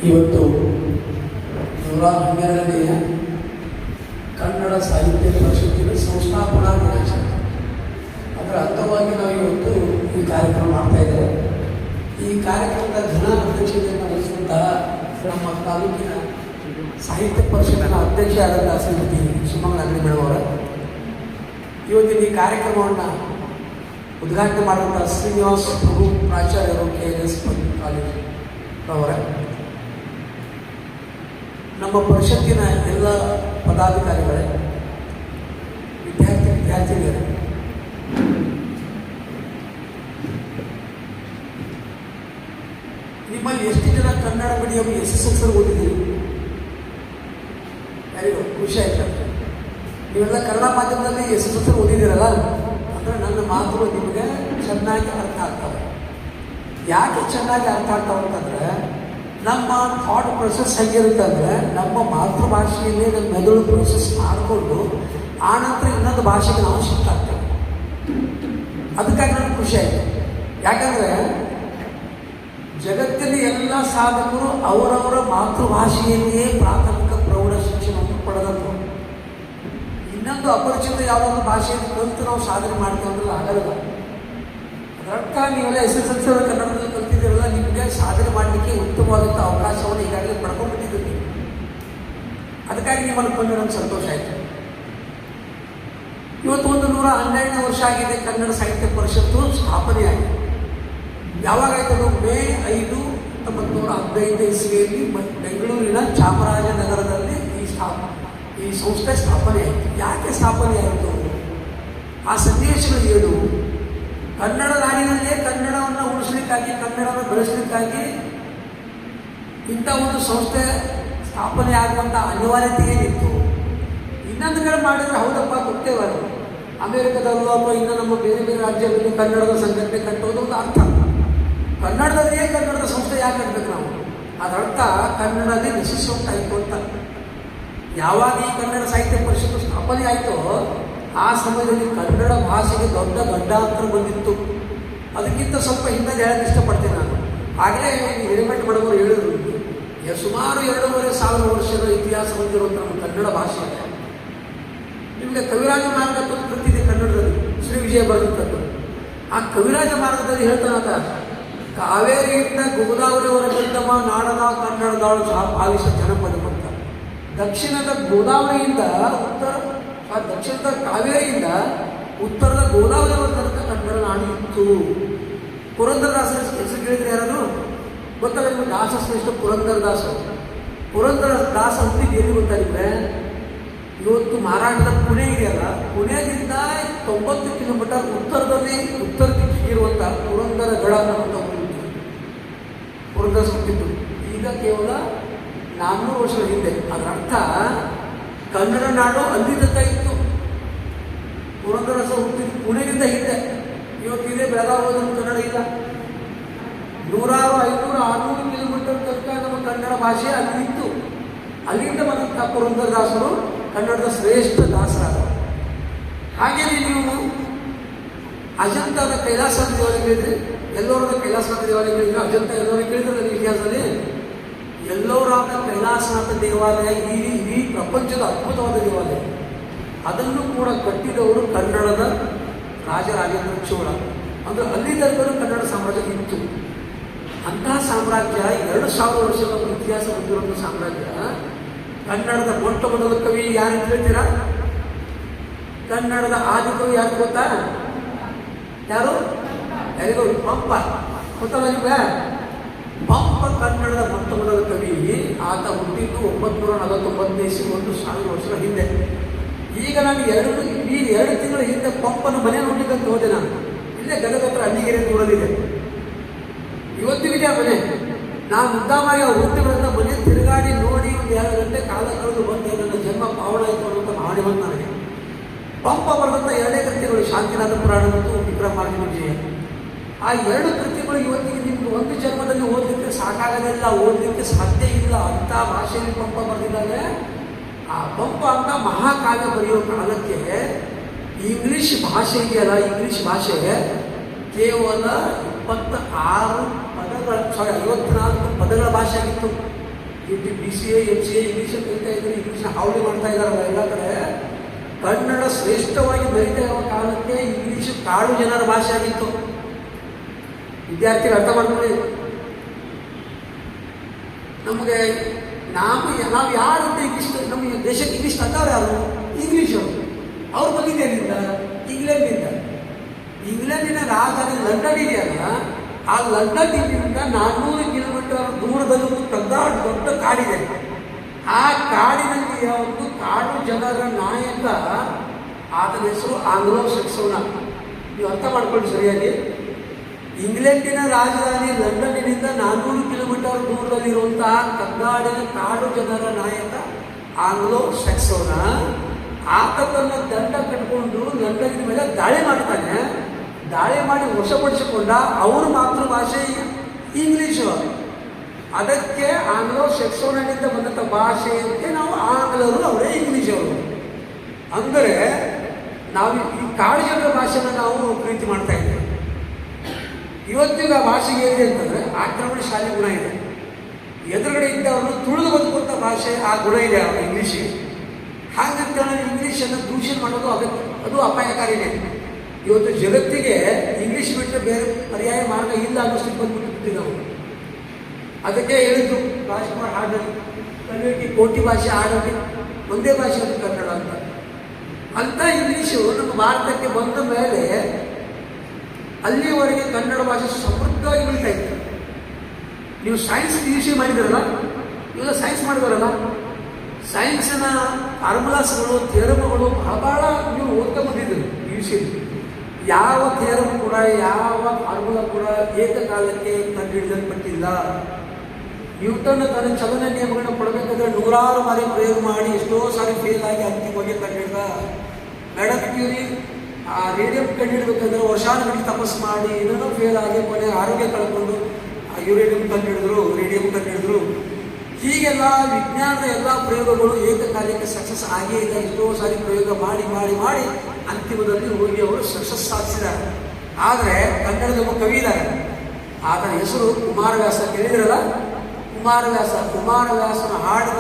ಇವತ್ತು 112ನೆಯ ಕನ್ನಡ ಸಾಹಿತ್ಯ ಪರಿಷತ್ತಿನ ಸಂಸ್ಥಾಪನಾ ದಿನಾಚರಣೆ. ಅದರ ಅಂಗವಾಗಿ ನಾವು ಇವತ್ತು ಈ ಕಾರ್ಯಕ್ರಮ ಮಾಡ್ತಾ ಇದ್ದೇವೆ. ಈ ಕಾರ್ಯಕ್ರಮದ ಘನ ಅಧ್ಯಕ್ಷತೆಯನ್ನು ವಹಿಸಿದಂತಹ ನಮ್ಮ ತಾಲೂಕಿನ ಸಾಹಿತ್ಯ ಪರಿಷತ್ತಿನ ಅಧ್ಯಕ್ಷ ಆದಂತಹ ಶ್ರೀಮತಿ ಸುಮಂಗಲ ಅಂಗಡಿ ಬೆಳವರ, ಇವತ್ತಿನ ಈ ಕಾರ್ಯಕ್ರಮವನ್ನು ಉದ್ಘಾಟನೆ ಮಾಡಿದಂಥ ಶ್ರೀನಿವಾಸ ಪ್ರಭು ಪ್ರಾಚಾರ್ಯರು KLS ಕಾಲೇಜು ಅವರ, ನಮ್ಮ ಪರಿಷತ್ತಿನ ಎಲ್ಲ ಪದಾಧಿಕಾರಿಗಳೇ, ವಿದ್ಯಾರ್ಥಿನಿಯರೇ, ನಿಮ್ಮಲ್ಲಿ ಎಷ್ಟು ಜನ ಕನ್ನಡ ಮೀಡಿಯಂ SSLC ಓದಿದ್ದೀರಿ? ಯಾರಿಗೂ ಖುಷಿ ಆಯ್ತು. ನೀವೆಲ್ಲ ಕನ್ನಡ ಮಾಧ್ಯಮದಲ್ಲಿ SSLC ಓದಿದ್ದೀರಲ್ಲ, ಅಂದರೆ ನನ್ನ ಮಾತುಗಳು ನಿಮಗೆ ಚೆನ್ನಾಗಿ ಅರ್ಥ ಆಗ್ತವೆ. ಯಾಕೆ ಚೆನ್ನಾಗಿ ಅರ್ಥ ಆಗ್ತಾವೆ ಅಂತಂದರೆ, ನಮ್ಮ ಥಾಟ್ ಪ್ರೊಸೆಸ್ ಹೇಗಿರುತ್ತೆ ಅಂದರೆ, ನಮ್ಮ ಮಾತೃಭಾಷೆಯಲ್ಲೇ ನಮ್ಮ ಮೆದುಳು ಪ್ರೊಸೆಸ್ ಮಾಡಿಕೊಂಡು ಆನಂತರ ಇನ್ನೊಂದು ಭಾಷೆಗೆ ನಾವು ಶಿಫ್ಟ್ ಆಗ್ತೇವೆ. ಅದಕ್ಕಾಗಿ ನನಗೆ ಖುಷಿ ಆಯಿತು. ಯಾಕಂದರೆ ಜಗತ್ತಿನ ಎಲ್ಲ ಸಾಧಕರು ಅವರವರ ಮಾತೃಭಾಷೆಯಲ್ಲಿಯೇ ಪ್ರಾಥಮಿಕ ಪ್ರೌಢ ಶಿಕ್ಷಣವನ್ನು ಪಡೆದವರು. ಇನ್ನೊಂದು ಅಪರಿಚಿತ ಯಾವುದಾದ್ರು ಭಾಷೆಯನ್ನು ಕಲಿತು ನಾವು ಸಾಧನೆ ಮಾಡ್ತೇವೆ ಅಂದ್ರೆ ಆಗಲ್ಲ. ಅದರರ್ಥ ನೀವೆಲ್ಲ SSLC ಕನ್ನಡದಲ್ಲಿ ಕಲ್ತಿದ್ದೀರಲ್ಲ, ನಿಮಗೆ ಸಾಧನೆ ಮಾಡಲಿಕ್ಕೆ ಉತ್ತಮವಾದಂಥ ಅವಕಾಶವನ್ನು ಈಗಾಗಲೇ ಪಡ್ಕೊಂಡ್ಬಿಟ್ಟಿದ್ದೀರಿ. ಅದಕ್ಕಾಗಿ ನಿಮ್ಮನ್ನು ಕೊಂಡು ನನಗೆ ಸಂತೋಷ ಆಯಿತು. ಇವತ್ತು 112ನೇ ವರ್ಷ ಆಗಿದೆ ಕನ್ನಡ ಸಾಹಿತ್ಯ ಪರಿಷತ್ತು ಸ್ಥಾಪನೆಯಾಗಿದೆ. ಯಾವಾಗಾಯಿತು? ಮೇ 5, 1915 ಇಸ್ವಿಯಲ್ಲಿ ಬೆಂಗಳೂರಿನ ಚಾಮರಾಜನಗರದಲ್ಲಿ ಈ ಸಂಸ್ಥೆ ಸ್ಥಾಪನೆ ಆಯಿತು. ಯಾಕೆ ಸ್ಥಾಪನೆ ಆಯಿತು? ಆ ಸಂದೇಶಗಳು ಏನು? ಕನ್ನಡ ನಾಡಿನಲ್ಲೇ ಕನ್ನಡವನ್ನು ಉಳಿಸ್ಲಿಕ್ಕಾಗಿ, ಕನ್ನಡವನ್ನು ಬೆಳೆಸಲಿಕ್ಕಾಗಿ ಇಂಥ ಒಂದು ಸಂಸ್ಥೆ ಸ್ಥಾಪನೆ ಆಗುವಂಥ ಅನಿವಾರ್ಯತೆ ಏನಿತ್ತು? ಇನ್ನೊಂದು ಕಡೆ ಮಾಡಿದರೆ ಹೌದಪ್ಪ ಗೊತ್ತೇವಲ್ಲ, ಅಮೇರಿಕದಲ್ಲೂ ಅಥವಾ ಇನ್ನು ನಮ್ಮ ಬೇರೆ ಬೇರೆ ರಾಜ್ಯಗಳಲ್ಲಿ ಕನ್ನಡದ ಸಂಘಟನೆ ಕಟ್ಟೋದು ಒಂದು ಅರ್ಥ. ಕನ್ನಡದಲ್ಲಿಯೇ ಕನ್ನಡದ ಸಂಸ್ಥೆ ಯಾಕೆ ಕಟ್ಟಬೇಕು ನಾವು? ಅದರ್ಥ ಕನ್ನಡದಲ್ಲಿ ವಿಶಿಷ್ಟವಾಯಿತು ಅಂತ. ಯಾವಾಗ ಈ ಕನ್ನಡ ಸಾಹಿತ್ಯ ಪರಿಷತ್ತು ಸ್ಥಾಪನೆ ಆಯಿತೋ ಆ ಸಮಯದಲ್ಲಿ ಕನ್ನಡ ಭಾಷೆಗೆ ದೊಡ್ಡ ಗಡ್ಡಾಂತರ ಬಂದಿತ್ತು. ಅದಕ್ಕಿಂತ ಸ್ವಲ್ಪ ಹಿಂದೆ ಹೇಳಕ್ಕೆ ಇಷ್ಟಪಡ್ತೀನಿ ನಾನು. ಆಗಲೇ ಹಿರೇಮಠ ಬಡವರು ಹೇಳಿದ್ರು, ಸುಮಾರು 2,500 ವರ್ಷದ ಇತಿಹಾಸ ಹೊಂದಿರುವಂಥ ನಮ್ಮ ಕನ್ನಡ ಭಾಷೆ. ನಿಮಗೆ ಕವಿರಾಜ ಮಾರ್ಗದ ಕೃತಿ ಇದೆ ಕನ್ನಡದಲ್ಲಿ, ಶ್ರೀ ವಿಜಯ ಬರೆದಂಥದ್ದು. ಆ ಕವಿರಾಜ ಮಾರ್ಗದಲ್ಲಿ ಹೇಳ್ತಾನಂತ, ಕಾವೇರಿಯಿಂದ ಗೋದಾವರಿವರೆಗಿದ್ದಮ್ಮ ನಾಡದ ಕನ್ನಡದಾಳು ಸಹ ಭಾವಿಸ ಜನಪದ ಅಂತ. ದಕ್ಷಿಣದ ಗೋದಾವರಿಯಿಂದ ದಕ್ಷಿಣದ ಕಾವೇರಿಯಿಂದ ಉತ್ತರದ ಗೋದಾವರಿವರೆಗೆ ತನಕ ಕನ್ನಡ ನಾಡು ಇತ್ತು. ಪುರಂದರದಾಸರ ಹೆಸರು ಕೇಳಿದ್ರೆ ಯಾರು ಗೊತ್ತಲ್ಲ ನಿಮಗೆ? ದಾಸ ಶ್ರೇಷ್ಠ ಪುರಂದರದಾಸ. ಪುರಂದರದಾಸ ಹುಟ್ಟಿದ್ದು ಎಲ್ಲಿ ಗೊತ್ತಾಗಿದ್ರೆ, ಇವತ್ತು ಮಹಾರಾಷ್ಟ್ರದ ಪುಣೆ ಇದೆಯಲ್ಲ, ಪುಣೆಯಿಂದ 90 ಕಿಲೋಮೀಟರ್ ಉತ್ತರ ದಿಕ್ಕಿಗಿರುವಂಥ ಪುರಂದರಗಡ ಅಂತ ಪುರಂದರದಾಸ ಹುಟ್ಟಿದ್ದು. ಈಗ ಕೇವಲ 400 ವರ್ಷಗಳ ಹಿಂದೆ. ಅದರ ಅರ್ಥ ಕನ್ನಡ ನಾಡು ಅಲ್ಲಿದ್ದ ಇತ್ತು. ಪುರಂದರದಾಸ ಹುಟ್ಟಿದ್ದು ಪುಣೆಗಿಂತ ಹಿಂದೆ. ಇವತ್ತಿದೆ ಬೆಳಗಾವಿ ಕನ್ನಡ ಇಲ್ಲ. 100, 500, 600 ಕಿಲೋಮೀಟರ್ ತನಕ ನಮ್ಮ ಕನ್ನಡ ಭಾಷೆ ಅಲ್ಲಿ ಇತ್ತು. ಅಲ್ಲಿಂದ ಬಂದಂಥ ಪುರಂದರದಾಸರು ಕನ್ನಡದ ಶ್ರೇಷ್ಠ ದಾಸರಾದರು. ಹಾಗೆಯೇ ನೀವು ಅಜಂತಾದ ಕೈಲಾಸನಾಥ ದೇವಾಲಯ ಕೇಳಿದ್ರಿ, ಎಲ್ಲೋರದ ಕೈಲಾಸನಾಥ ದೇವಾಲಯ ಕೇಳಿದ್ರೆ, ಅಜಂತ ಎಲ್ಲೋರ ಕೇಳಿದ್ರೆ ಇತಿಹಾಸದಲ್ಲಿ ಎಲ್ಲೋರಾದ ಕೈಲಾಸನಾಥ ದೇವಾಲಯ ಇಡೀ ಪ್ರಪಂಚದ ಅದ್ಭುತವಾದ ದೇವಾಲಯ. ಅದನ್ನು ಕೂಡ ಕಟ್ಟಿದವರು ಕನ್ನಡದ ರಾಜರಾಜೇಂದ್ರ ಚೋಳ. ಅಂದರೆ ಅಲ್ಲಿ ತನಕ ಕನ್ನಡ ಸಾಮ್ರಾಜ್ಯ ಇತ್ತು. ಅಂತಹ ಸಾಮ್ರಾಜ್ಯ 2,000 ವರ್ಷದ ಇತಿಹಾಸ ಹೊಂದಿರುವಂಥ ಸಾಮ್ರಾಜ್ಯ. ಕನ್ನಡದ ಮೊಟ್ಟ ಮೊದಲ ಕವಿ ಯಾರು ಹೇಳ್ತೀರಾ? ಕನ್ನಡದ ಆದಿಕವಿ ಯಾರು ಗೊತ್ತಾ? ಯಾರು? ಯಾರಿಗೂ? ಪಂಪ. ಗೊತ್ತಲ್ಲ ನಿಮಗೆ? ಪಂಪ ಕನ್ನಡದ ಮೊಟ್ಟ ಮೊದಲ ಕವಿ. ಆತ ಹುಟ್ಟಿದ್ದು 949 ಇಸ್ವಿ, 1,000 ವರ್ಷಗಳ ಹಿಂದೆ. ಈಗ ನಾನು 2 ತಿಂಗಳ ಹಿಂದೆ ಪಂಪನ ಮನೆ ನೋಡ್ಲಿಕ್ಕಂತ ಹೋದೆ. ನಾನು ಇಲ್ಲೇ ಗದಗ ಹತ್ರ ಅಲ್ಲಿಗೆರೆ ದೂರಲ್ಲಿದೆ. ಇವತ್ತಿಗೆ ಆ ಮನೆ. ನಾನು ಮುದ್ದಾಮಾಗಿ ಅವ್ರು ಹುಟ್ಟಿಗಳನ್ನ ಮನೆ ತಿರುಗಾಡಿ ನೋಡಿ 1 2 ಗಂಟೆ ಕಾಲ ಕಳೆದು ಬಂದೆ. ನನ್ನ ಜನ್ಮ ಪಾವನ ಆಯಿತು ಅನ್ನುವಂಥ ಭಾವನೆ ಬಂದು ನನಗೆ. ಪಂಪ ಬರೆದಂಥ 2 ಕೃತಿಗಳು, ಶಾಂತಿನಾಥ ಪುರಾಣ ಮತ್ತು ವಿಕ್ರಮಾರ್ಜುನ ವಿಜಯ. ಆ 2 ಕೃತಿಗಳು ಇವತ್ತಿಗೆ ನಿಮ್ಗೆ ಒಂದು ಜನ್ಮದಲ್ಲಿ ಓದಲಿಕ್ಕೆ ಸಾಕಾಗೋದಿಲ್ಲ, ಓದಲಿಕ್ಕೆ ಸಾಧ್ಯ ಇಲ್ಲ. ಅಂಥ ಭಾಷೆಯಲ್ಲಿ ಪಂಪ ಬರೆದಿದ್ದಾರೆ. ಆ ಪಂಪ ಅಂತ ಮಹಾಕಾವ್ಯ ಬರೆಯೋ ಕಾಲಕ್ಕೆ ಇಂಗ್ಲೀಷ್ ಭಾಷೆ ಇದೆಯಲ್ಲ, ಇಂಗ್ಲೀಷ್ ಭಾಷೆ ಕೇವಲ 26 ಪದಗಳ 54 ಪದಗಳ ಭಾಷೆ ಆಗಿತ್ತು. BCA MCA ಇಂಗ್ಲೀಷ್ ಕಲಿತಾ ಇದ್ದಾರೆ, ಇಂಗ್ಲೀಷ್ನ ಹಾವಳಿ ಮಾಡ್ತಾ ಇದ್ದಾರಲ್ಲ ಎಲ್ಲ ಕಡೆ. ಕನ್ನಡ ಶ್ರೇಷ್ಠವಾಗಿ ಬೆಳೀತಾ ಇರುವ ಕಾಲಕ್ಕೆ ಇಂಗ್ಲೀಷ್ ಕಾಡು ಜನರ ಭಾಷೆ ಆಗಿತ್ತು. ವಿದ್ಯಾರ್ಥಿಗಳು ಅರ್ಥ ಮಾಡ್ಕೊಳ್ಳಿ. ನಮಗೆ ನಾವು ಯಾರಂತ ಇಂಗ್ಲೀಷ್, ನಮಗೆ ದೇಶಕ್ಕೆ ಇಂಗ್ಲೀಷ್ ತಂದವ್ರು ಯಾರು? ಇಂಗ್ಲೀಷರು. ಅವ್ರು ಬಂದಿದ್ದೇನಿಂದ? ಇಂಗ್ಲೆಂಡಿಂದ. ಇಂಗ್ಲೆಂಡಿನ ರಾಜಧಾನಿ ಲಂಡನ್ ಇದೆಯಲ್ಲ, ಆ ಲಂಡನ್ನಿಂದ 400 ಕಿಲೋಮೀಟರ್ ದೂರದಲ್ಲಿ ಒಂದು ದೊಡ್ಡ ಕಾಡಿದೆ. ಆ ಕಾಡಿನಲ್ಲಿ ಒಂದು ಕಾಡು ಜನರ ನಾಯಕ, ಆತನ ಹೆಸರು ಆಂಗ್ಲೋ ಸಕ್ಸೋನ. ನೀವು ಅರ್ಥ ಮಾಡ್ಕೊಳ್ಳಿ ಸರಿಯಾಗಿ. ಇಂಗ್ಲೆಂಡಿನ ರಾಜಧಾನಿ ಲಂಡನ್ನಿನಿಂದ 400 ಕಿಲೋಮೀಟರ್ ದೂರದಲ್ಲಿರುವಂತಹ ಕನ್ನಾಡಿನ ಕಾಡು ಜನರ ನಾಯಕ ಆಂಗ್ಲೋ ಸಕ್ಸೋನ. ಆತ ತನ್ನ ದಂಡ ಕಟ್ಕೊಂಡು ಲಂಡನ್ನಿನ ಮೇಲೆ ದಾಳಿ ಮಾಡ್ತಾನೆ. ದಾಳಿ ಮಾಡಿ ವಶಪಡಿಸಿಕೊಂಡ ಅವ್ರ ಮಾತೃಭಾಷೆ ಇಂಗ್ಲೀಷು. ಅದಕ್ಕೆ ಆಂಗ್ಲೋ ಸೆಕ್ಸೋನಿಂದ ಬಂದಂಥ ಭಾಷೆಯಂತೆ ನಾವು ಆಂಗ್ಲರು, ಅವರೇ ಇಂಗ್ಲೀಷವರು. ಅಂದರೆ ನಾವು ಈ ಕಾಡು ಜನರ ಭಾಷೆನ ನಾವು ಪ್ರೀತಿ ಮಾಡ್ತಾ ಇದ್ದೇವೆ. ಇವತ್ತಿನ ಭಾಷೆಗೆ ಏನಿದೆ ಅಂತಂದರೆ ಆಕ್ರಮಣಶಾಲಿ ಗುಣ ಇದೆ. ಎದುರುಗಡೆ ಇದ್ದವರನ್ನು ತುಳಿದು ಬದುಕುವಂಥ ಭಾಷೆ ಆ ಗುಣ ಇದೆ ಅವರ ಇಂಗ್ಲೀಷಿಗೆ. ಹಾಗಂತ ಇಂಗ್ಲೀಷನ್ನು ದೂಷಣೆ ಮಾಡೋದು ಅದು ಅಪಾಯಕಾರಿನೇ. ಇವತ್ತು ಜಗತ್ತಿಗೆ ಇಂಗ್ಲೀಷ್ ಬಿಟ್ಟರೆ ಬೇರೆ ಪರ್ಯಾಯ ಮಾರ್ಗ ಇಲ್ಲ ಅನ್ನೋಷ್ಟು ಬಂದ್ಬಿಟ್ಟು ನಾವು. ಅದಕ್ಕೆ ಹೇಳಿದ್ರು ರಾಜ್ಕುಮಾರ್ ಹಾಡಲ್ಲಿ, ಕಲಿಯೋಕೆ ಕೋಟಿ ಭಾಷೆ ಆಡೋಕೆ ಒಂದೇ ಭಾಷೆ ಅದು ಕನ್ನಡ ಅಂತ ಇಂಗ್ಲೀಷು ನಮ್ಮ ಭಾರತಕ್ಕೆ ಬಂದ ಮೇಲೆ ಅಲ್ಲಿವರೆಗೆ ಕನ್ನಡ ಭಾಷೆ ಸಮೃದ್ಧವಾಗಿ ಬೆಳೀತಾ ಇತ್ತು. ನೀವು ಸೈನ್ಸ್ PUC ಮಾಡಿದಾರಲ್ಲ, ಇವೆಲ್ಲ ಸೈನ್ಸ್ ಮಾಡಿದಾರಲ್ಲ, ಸೈನ್ಸಿನ ಫಾರ್ಮುಲಾಸ್ಗಳು, ಥಿಯರಮ್ಗಳು ಬಹಳ ನೀವು ಓದ್ತಾ ಬಂದಿದ್ದೀರಿ PUC. ಯಾವ ಥಿಯರಮ್ ಕೂಡ, ಯಾವ ಫಾರ್ಮುಲಾ ಕೂಡ ಏಕಕಾಲಕ್ಕೆ ಕಂಡುಹಿಡಿಯಲ್ಪಟ್ಟಿಲ್ಲ. ನ್ಯೂಟನ್ ತನ್ನ ಚಲನ ನಿಯಮಗಳನ್ನ ಕೊಡಬೇಕಾದ್ರೆ 100 ಬಾರಿ ಪ್ರಯೋಗ ಮಾಡಿ ಎಷ್ಟೋ ಸಾರಿ ಫೇಲ್ ಆಗಿ ಅಂತಿಮವಾಗಿ ಕಂಡುಹಿಡಿದ. ಮೇಡಮ್ ಕ್ಯೂರಿ ಆ ರೇಡಿಯಂ ಕಂಡುಹಿಡಬೇಕಾದ್ರೆ ವರ್ಷಾನುಗಟ್ಟಲೆ ತಪಸ್ಸು ಮಾಡಿ ಇದನ್ನು ಫೇಲ್ ಆಗಿ ಕೊನೆ ಆರೋಗ್ಯ ಕಳ್ಕೊಂಡು ಯುರೇನಿಯಂ ಕಂಡುಹಿಡಿದ್ರು, ರೇಡಿಯಂ ಕಂಡುಹಿಡಿದ್ರು. ಹೀಗೆಲ್ಲ ವಿಜ್ಞಾನದ ಎಲ್ಲ ಪ್ರಯೋಗಗಳು ಏಕಕಾಲಕ್ಕೆ ಸಕ್ಸಸ್ ಆಗೇ ಇದೆ. ಎಷ್ಟೋ ಸಾರಿ ಪ್ರಯೋಗ ಮಾಡಿ ಮಾಡಿ ಮಾಡಿ ಅಂತಿಮದಲ್ಲಿ ಹೋಗಿ ಅವರು ಸಕ್ಸಸ್ ಸಾಧಿಸಿದ್ದಾರೆ. ಆದರೆ ಕನ್ನಡದ ಒಬ್ಬ ಕವಿ ಇದ್ದಾರೆ, ಆತನ ಹೆಸರು ಕುಮಾರವ್ಯಾಸ. ಕೇಳಿದ್ರಲ್ಲ, ಕುಮಾರವ್ಯಾಸನ ಹಾಡಿದ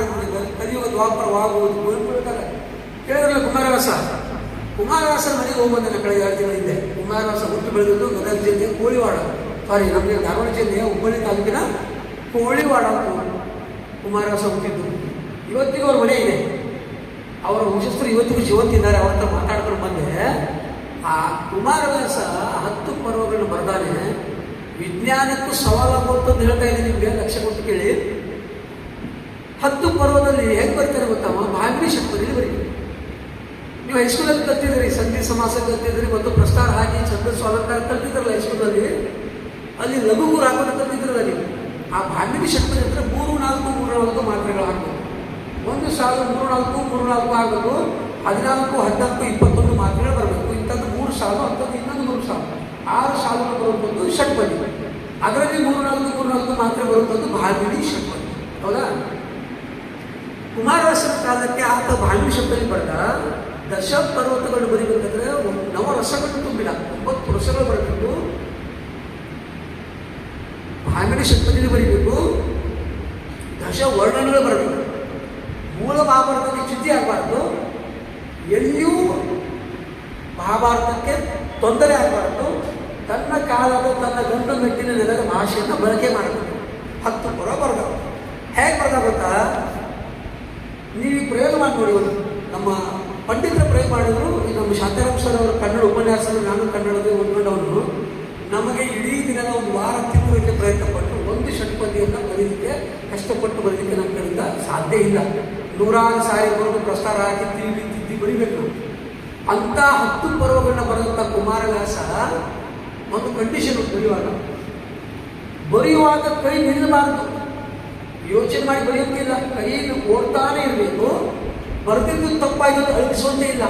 ಕಲಿಯುಗ ದ್ವಾಪರವಾಗುವುದು ಕುರಿತಾರೆ. ಕೇಳಿದ್ರಲ್ಲ ಕುಮಾರವ್ಯಾಸನ ಮನೆಗೆ ಹೋಗ್ಬಂದ ಕಳೆದ 2 ತಿಂಗಳ ಹಿಂದೆ. ಕುಮಾರವ್ಯಾಸ ಹುಟ್ಟು ಬೆಳೆದಿದ್ದು ಗದಗ ಜಿಲ್ಲೆ ಕೋಳಿವಾಡ, ನಮಗೆ ಧಾರವಾಡ ಜಿಲ್ಲೆಯ ಹುಬ್ಬಳ್ಳಿ ತಾಲೂಕಿನ ಕೋಳಿವಾಡ ಕುಮಾರವ್ಯಾಸ ಹುಟ್ಟಿದ್ದು. ಇವತ್ತಿಗೂ ಅವ್ರ ಮನೆ ಇದೆ. ಅವರ ವಂಶಸ್ಥರು ಇವತ್ತಿಗೂ ಜೀವಂತಿದ್ದಾರೆ. ಅವ್ರ ಹತ್ರ ಮಾತಾಡ್ಕೊಂಡು ಬಂದೆ. ಆ ಕುಮಾರವ್ಯಾಸ 10 ಪರ್ವಗಳನ್ನು ಬರ್ದಾನೆ. ವಿಜ್ಞಾನಕ್ಕೂ ಸವಾಲಾಗುವಂಥದ್ದು ಹೇಳ್ತಾ ಇದ್ದೀನಿ, ನಿಮಗೆ ಲಕ್ಷ್ಯ ಕೊಟ್ಟು ಕೇಳಿ. 10 ಪರ್ವದಲ್ಲಿ ಹೇಗೆ ಬರ್ತಾರೆ ಗೊತ್ತಮ್ಮ? ಭಾಮಿನಿ ಷಟ್ಪದಿಯಲ್ಲಿ ಬರೀ. ನೀವು ಹೈಸ್ಕೂಲಲ್ಲಿ ಕಲ್ತಿದ್ದೀರಿ, ಸಂಧಿ ಸಮಾಸ ಕಲ್ತಿದ್ದೀರಿ, ಮತ್ತು ಪ್ರಸ್ತಾರ ಹಾಕಿ ಛಂದಸ್ಸು ಅಲಂಕಾರ ಕಲ್ತಿದ್ರಲ್ಲ ಹೈಸ್ಕೂಲಲ್ಲಿ. ಅಲ್ಲಿ ಲಘುಗುರು ಹಾಕೋದು ಕಲ್ತಿದ್ರಲ್ಲ ನೀವು. ಆ ಭಾಮಿನಿ ಷಟ್ಪದಿ ಅಂದರೆ 3, 4, 3, 4 ಮಾತ್ರೆಗಳು ಹಾಕಬೇಕು. ಒಂದು ಸಾಲು 3, 4, 3, 4 ಆಗಬೇಕು. 14, 14, 21 ಮಾತ್ರೆಗಳು ಬರಬೇಕು. ಇಂಥದ್ದು 3 ಸಾಲು, ಅಂಥದ್ದು ಇನ್ನೊಂದು 3 ಸಾಲು, 6 ಸಾಲುಗಳು ಬರುವಂಥದ್ದು ಷಟ್ಪದಿ. ಅದರಲ್ಲಿ 3, 4, 3, 4 ಮಾತ್ರೆ ಬರುವಂಥದ್ದು ಭಾಮಿನಿ ಷಟ್ಪದಿ. ಹೌದಾ? ಕುಮಾರವ್ಯಾಸನ ಕಾಲಕ್ಕೆ ಆತ ಭಾಮಿನಿ ಷಟ್ಪದಿ ಬರೆದ. 10 ಪರ್ವತಗಳು ಬರೀಬೇಕಾದ್ರೆ 9 ರಸಗಳು ತುಂಬಿಲ್ಲ, 9 ರಸಗಳು ಬರಬೇಕು. ಭಾಮಿನಿ ಷಟ್ಪದಿಯಲ್ಲಿ ಬರೀಬೇಕು. 10 ವರ್ಣಗಳು ಬರಬೇಕು. ಮೂಲ ಮಹಾಭಾರತಕ್ಕೆ ಚ್ಯುತಿ ಆಗಬಾರ್ದು. ಎಲ್ಲಿಯೂ ಮಹಾಭಾರತಕ್ಕೆ ತೊಂದರೆ ಆಗಬಾರ್ದು. ತನ್ನ ಕಾಲದ ತನ್ನ ಗಂಡು ಮೆಟ್ಟಿನ ನೆಲದ ಭಾಷೆಯನ್ನು ಬಳಕೆ ಮಾಡಬೇಕು. 10 ಪರ್ವ ಬರೆದ. ಹೇಗೆ ಬರೆದ ಗೊತ್ತಾ? ನೀವು ಪ್ರಯೋಗ ಮಾಡಿ ನೋಡಿ. ನಮ್ಮ ಪಂಡಿತರ ಪ್ರಯೋಗ ಮಾಡಿದ್ರು. ನಮ್ಮ ಶಾಂತಾರಾಮ್ ಸರ್ ಅವರ ಕನ್ನಡ ಉಪನ್ಯಾಸದ, ನಾನು ಕನ್ನಡದ ಓದ್ಕೊಂಡವನು. ನಮಗೆ ಇಡೀ ದಿನದ ಒಂದು ವಾರ ತಿಂಗಳಿಗೆ ಪ್ರಯತ್ನ ಪಟ್ಟು ಒಂದು ಷಟ್ಪದಿಯನ್ನು ಬರೀಲಿಕ್ಕೆ ಕಷ್ಟಪಟ್ಟು ಬರೀಲಿಕ್ಕೆ ನಮ್ಮ ಕಡೆಯಿಂದ ಸಾಧ್ಯ ಇಲ್ಲ. 100 ಸಾರಿ ಬರೋದು ಪ್ರಸ್ತಾರ ಹಾಕಿ ತಿದ್ದಿ ಬರೀಬೇಕು. ಅಂಥ 10 ಪರ್ವಗಳನ್ನ ಬರೆದಂಥ ಕುಮಾರವ್ಯಾಸ ಒಂದು ಕಂಡೀಷನ್ ಬರೆಯುವಾಗ ಕೈ ನಿಲ್ಲಬಾರದು. ಯೋಚನೆ ಮಾಡಿ ಬರೆಯೋಕ್ಕಿಲ್ಲ, ಕೈಯಲ್ಲಿ ಓಡ್ತಾನೆ ಇರಬೇಕು. ಬರೆದಿದ್ದು ತಪ್ಪಾಗಿದ್ದು ಅಳಿಸುವಂತೆ ಇಲ್ಲ.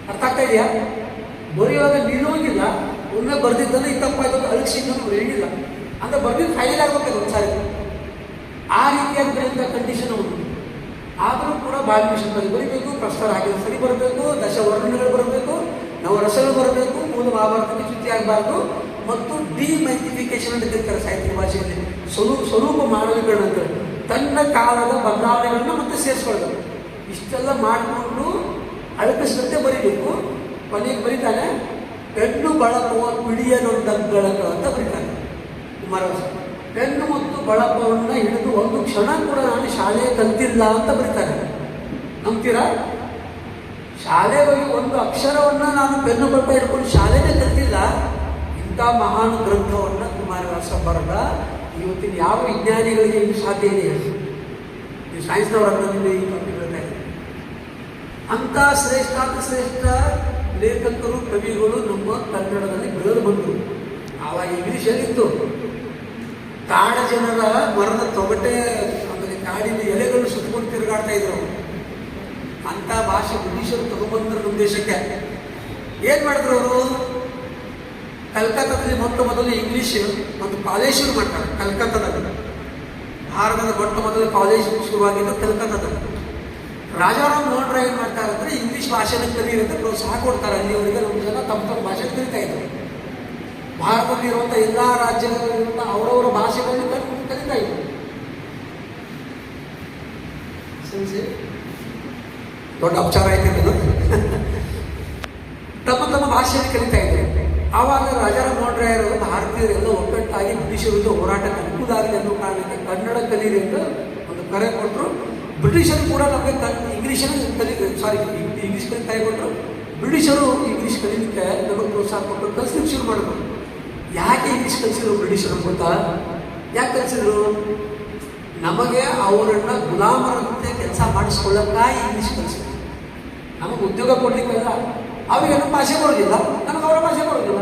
ಅರ್ಥ ಆಗ್ತಾ ಇದೆಯಾ? ಬರೆಯುವಾಗ ನಿಲ್ಲೋಗಿಲ್ಲ. ಒಮ್ಮೆ ಬರೆದಿದ್ದನ್ನು ಈ ತಪ್ಪಾಗಿದ್ದು ಅಳಿಸಿದ್ದು ಬರೆಯಿಲ್ಲ ಅಂದರೆ ಬರೆದಿದ್ದು ಫೈನಲ್ ಆಗಬೇಕು ಒಂದ್ಸಾರಿ. ಆ ರೀತಿಯಾಗಿ ಬರೆಯುವಂಥ ಕಂಡೀಷನ್ ಅವರು. ಆದರೂ ಕೂಡ ಭಾಮಿನಿ ಷಟ್ಪದಿ ಬರೀಬೇಕು, ಪ್ರಸ್ತಾರ ಹಾಕಿದ್ರೆ ಸರಿ ಬರಬೇಕು, 10 ವರ್ಣಗಳು ಬರಬೇಕು, ನವರಸಗಳು ಬರಬೇಕು, ಮೂಲ ಮಹಾಭಾರತಕ್ಕೆ ಚ್ಯುತಿ ಆಗಬಾರ್ದು, ಮತ್ತು ಡಿಮೈಥಿಫಿಕೇಶನ್ ಅಂತ ಕರೀತಾರೆ ಸಾಹಿತ್ಯ ಭಾಷೆಯಲ್ಲಿ. ಸ್ವರೂಪ ಮಾನವೀಕರಣ ಅಂತ. ತನ್ನ ಕಾಲದ ಬದಲಾವಣೆಗಳನ್ನು ಮತ್ತೆ ಸೇರಿಸ್ಕೊಳ್ಳೋದು. ಇಷ್ಟೆಲ್ಲ ಮಾಡಿಕೊಂಡು ಅಳಕಿಸಿದಂತೆ ಬರೀಬೇಕು. ಕೊನೆಗೆ ಬರೀತಾನೆ, ಪೆನ್ನು ಬಳಪುವ ಪಿಡಿಯನೊಂದಗ್ಗಳಗಳು ಅಂತ ಬರೀತಾನೆ ಕುಮಾರವ್ಯಾಸ. ಪೆನ್ನು ಮತ್ತು ಬಳಪವನ್ನು ಹಿಡಿದು ಒಂದು ಕ್ಷಣ ಕೂಡ ನಾನು ಶಾಲೆ ಕಲ್ತಿಲ್ಲ ಅಂತ ಬರೀತಾರೆ. ನಂಬ್ತೀರಾ? ಶಾಲೆ ಬಗ್ಗೆ ಒಂದು ಅಕ್ಷರವನ್ನು ನಾನು ಪೆನ್ನು ಬಳಪ ಹಿಡ್ಕೊಂಡು ಶಾಲೆನೇ ಕಲ್ತಿಲ್ಲ. ಇಂಥ ಮಹಾನ್ ಗ್ರಂಥವನ್ನು ಕುಮಾರವ್ಯಾಸ ಬರೆದ. ಇವತ್ತಿನ ಯಾವ ವಿಜ್ಞಾನಿಗಳಿಗೆ ಇದು ಸಾಧ್ಯ ಇದೆ ಹೇಳಿ? ನೀವು ಸೈನ್ಸ್ನವರನ್ನು ಈ ಟಾಪಿಕ್ ಹೇಳ್ತಾ ಇದ್ದೀವಿ. ಅಂಥ ಶ್ರೇಷ್ಠ ಲೇಖಕರು ಕವಿಗಳು ನಮ್ಮ ಕನ್ನಡದಲ್ಲಿ ಬೆಳೆದು ಬಂದರು. ಆವಾಗ ಇಂಗ್ಲೀಷಲ್ಲಿತ್ತು. ಕಾಡ ಜನರ ಮರದ ತೊಗಟೆ ಆಮೇಲೆ ಕಾಡಿನ ಎಲೆಗಳು ಸುತ್ತಕೊಂಡು ತಿರುಗಾಡ್ತಾ ಇದ್ರು. ಅಂಥ ಭಾಷೆ ಬ್ರಿಟಿಷರು ತಗೊಂಡ್ಬಂದ್ರು ನಮ್ಮ ದೇಶಕ್ಕೆ. ಏನು ಮಾಡಿದ್ರು ಅವರು? ಕಲ್ಕತ್ತಾದಲ್ಲಿ ಮೊದಲು ಇಂಗ್ಲೀಷ್ ಒಂದು ಕಾಲೇಜ್ ಶುರು ಮಾಡ್ತಾರೆ. ಕಲ್ಕತ್ತಾದಲ್ಲಿ ಭಾರತದ ಮೊದಲು ಕಾಲೇಜ್ ಶುರುವಾಗಿದ್ದು ಕಲ್ಕತ್ತಾದಲ್ಲಿ. ರಾಜಾರಾಮ್ ಮೋಹನ್ ರಾಯ್ ಏನು ಮಾಡ್ತಾರೆ ಅಂದರೆ ಇಂಗ್ಲೀಷ್ ಭಾಷೆನ ಕಲಿಯುವಂತೆ ಪ್ರೋತ್ಸಾಹ ಕೊಡ್ತಾರೆ. ಅಲ್ಲಿವರೆಗೆ ನಮ್ಮ ಜನ ತಮ್ಮ ಭಾಷೆ ಕಲಿತಾ ಇದ್ರು. ಭಾರತದಲ್ಲಿರುವಂಥ ಎಲ್ಲ ರಾಜ್ಯಗಳಲ್ಲಿರುವಂಥ ಅವರವರ ಭಾಷೆಗಳನ್ನು ಕಲಿತಾ ಇದ್ರು. ದೊಡ್ಡ ಉಪಚಾರ ಆಯ್ತು. ತಮ್ಮ ಭಾಷೆಯನ್ನು ಕಲಿತಾ ಇದ್ರು. ಆವಾಗ ರಾಜಾರಾಮ್ ಮೋಹನ್ ರಾಯರು ಭಾರತೀಯರೆಲ್ಲ ಒಗ್ಗಟ್ಟಾಗಿ ಬ್ರಿಟಿಷ್ ವಿರುದ್ಧ ಹೋರಾಟಕ್ಕೆ ಅನುಕೂಲ ಆಗಿದೆ ಅನ್ನೋ ಕಾರಣಕ್ಕೆ ಕನ್ನಡ ಕಲೀರಿ ಅಂತ ಒಂದು ಕರೆ ಕೊಟ್ಟರು. ಬ್ರಿಟಿಷರು ಕೂಡ ನಮಗೆ ಇಂಗ್ಲೀಷನ್ನು ಇಂಗ್ಲೀಷ್ ಕಲಿತಾ ಕೊಟ್ಟರು. ಬ್ರಿಟಿಷರು ಇಂಗ್ಲೀಷ್ ಕಲೀಲಿಕ್ಕೆ ನಮಗೆ ಪ್ರೋತ್ಸಾಹ ಕೊಟ್ಟರು, ಕಲಿಸ್ಲಿಕ್ಕೆ ಶುರು ಮಾಡಿದ್ರು. ಯಾಕೆ ಇಂಗ್ಲೀಷ್ ಕಲಿಸಿದ್ರು ಬ್ರಿಟಿಷರು ಗೊತ್ತಾ? ಯಾಕೆ ಕಲಿಸಿದ್ರು? ನಮಗೆ ಅವರನ್ನು ಗುಲಾಮರಂತೆ ಕೆಲಸ ಮಾಡಿಸ್ಕೊಳ್ಳೋಕ್ಕಾಗಿ ಇಂಗ್ಲೀಷ್ ಕಲಿಸಿದ್ರು. ನಮಗೆ ಉದ್ಯೋಗ ಕೊಡ್ಲಿಕ್ಕೆಲ್ಲ ಅವ್ರಿಗೆ ನಮ್ಮ ಭಾಷೆ ಬರೋದಿಲ್ಲ, ನಮಗೆ ಅವರ ಭಾಷೆ ಬರೋದಿಲ್ಲ.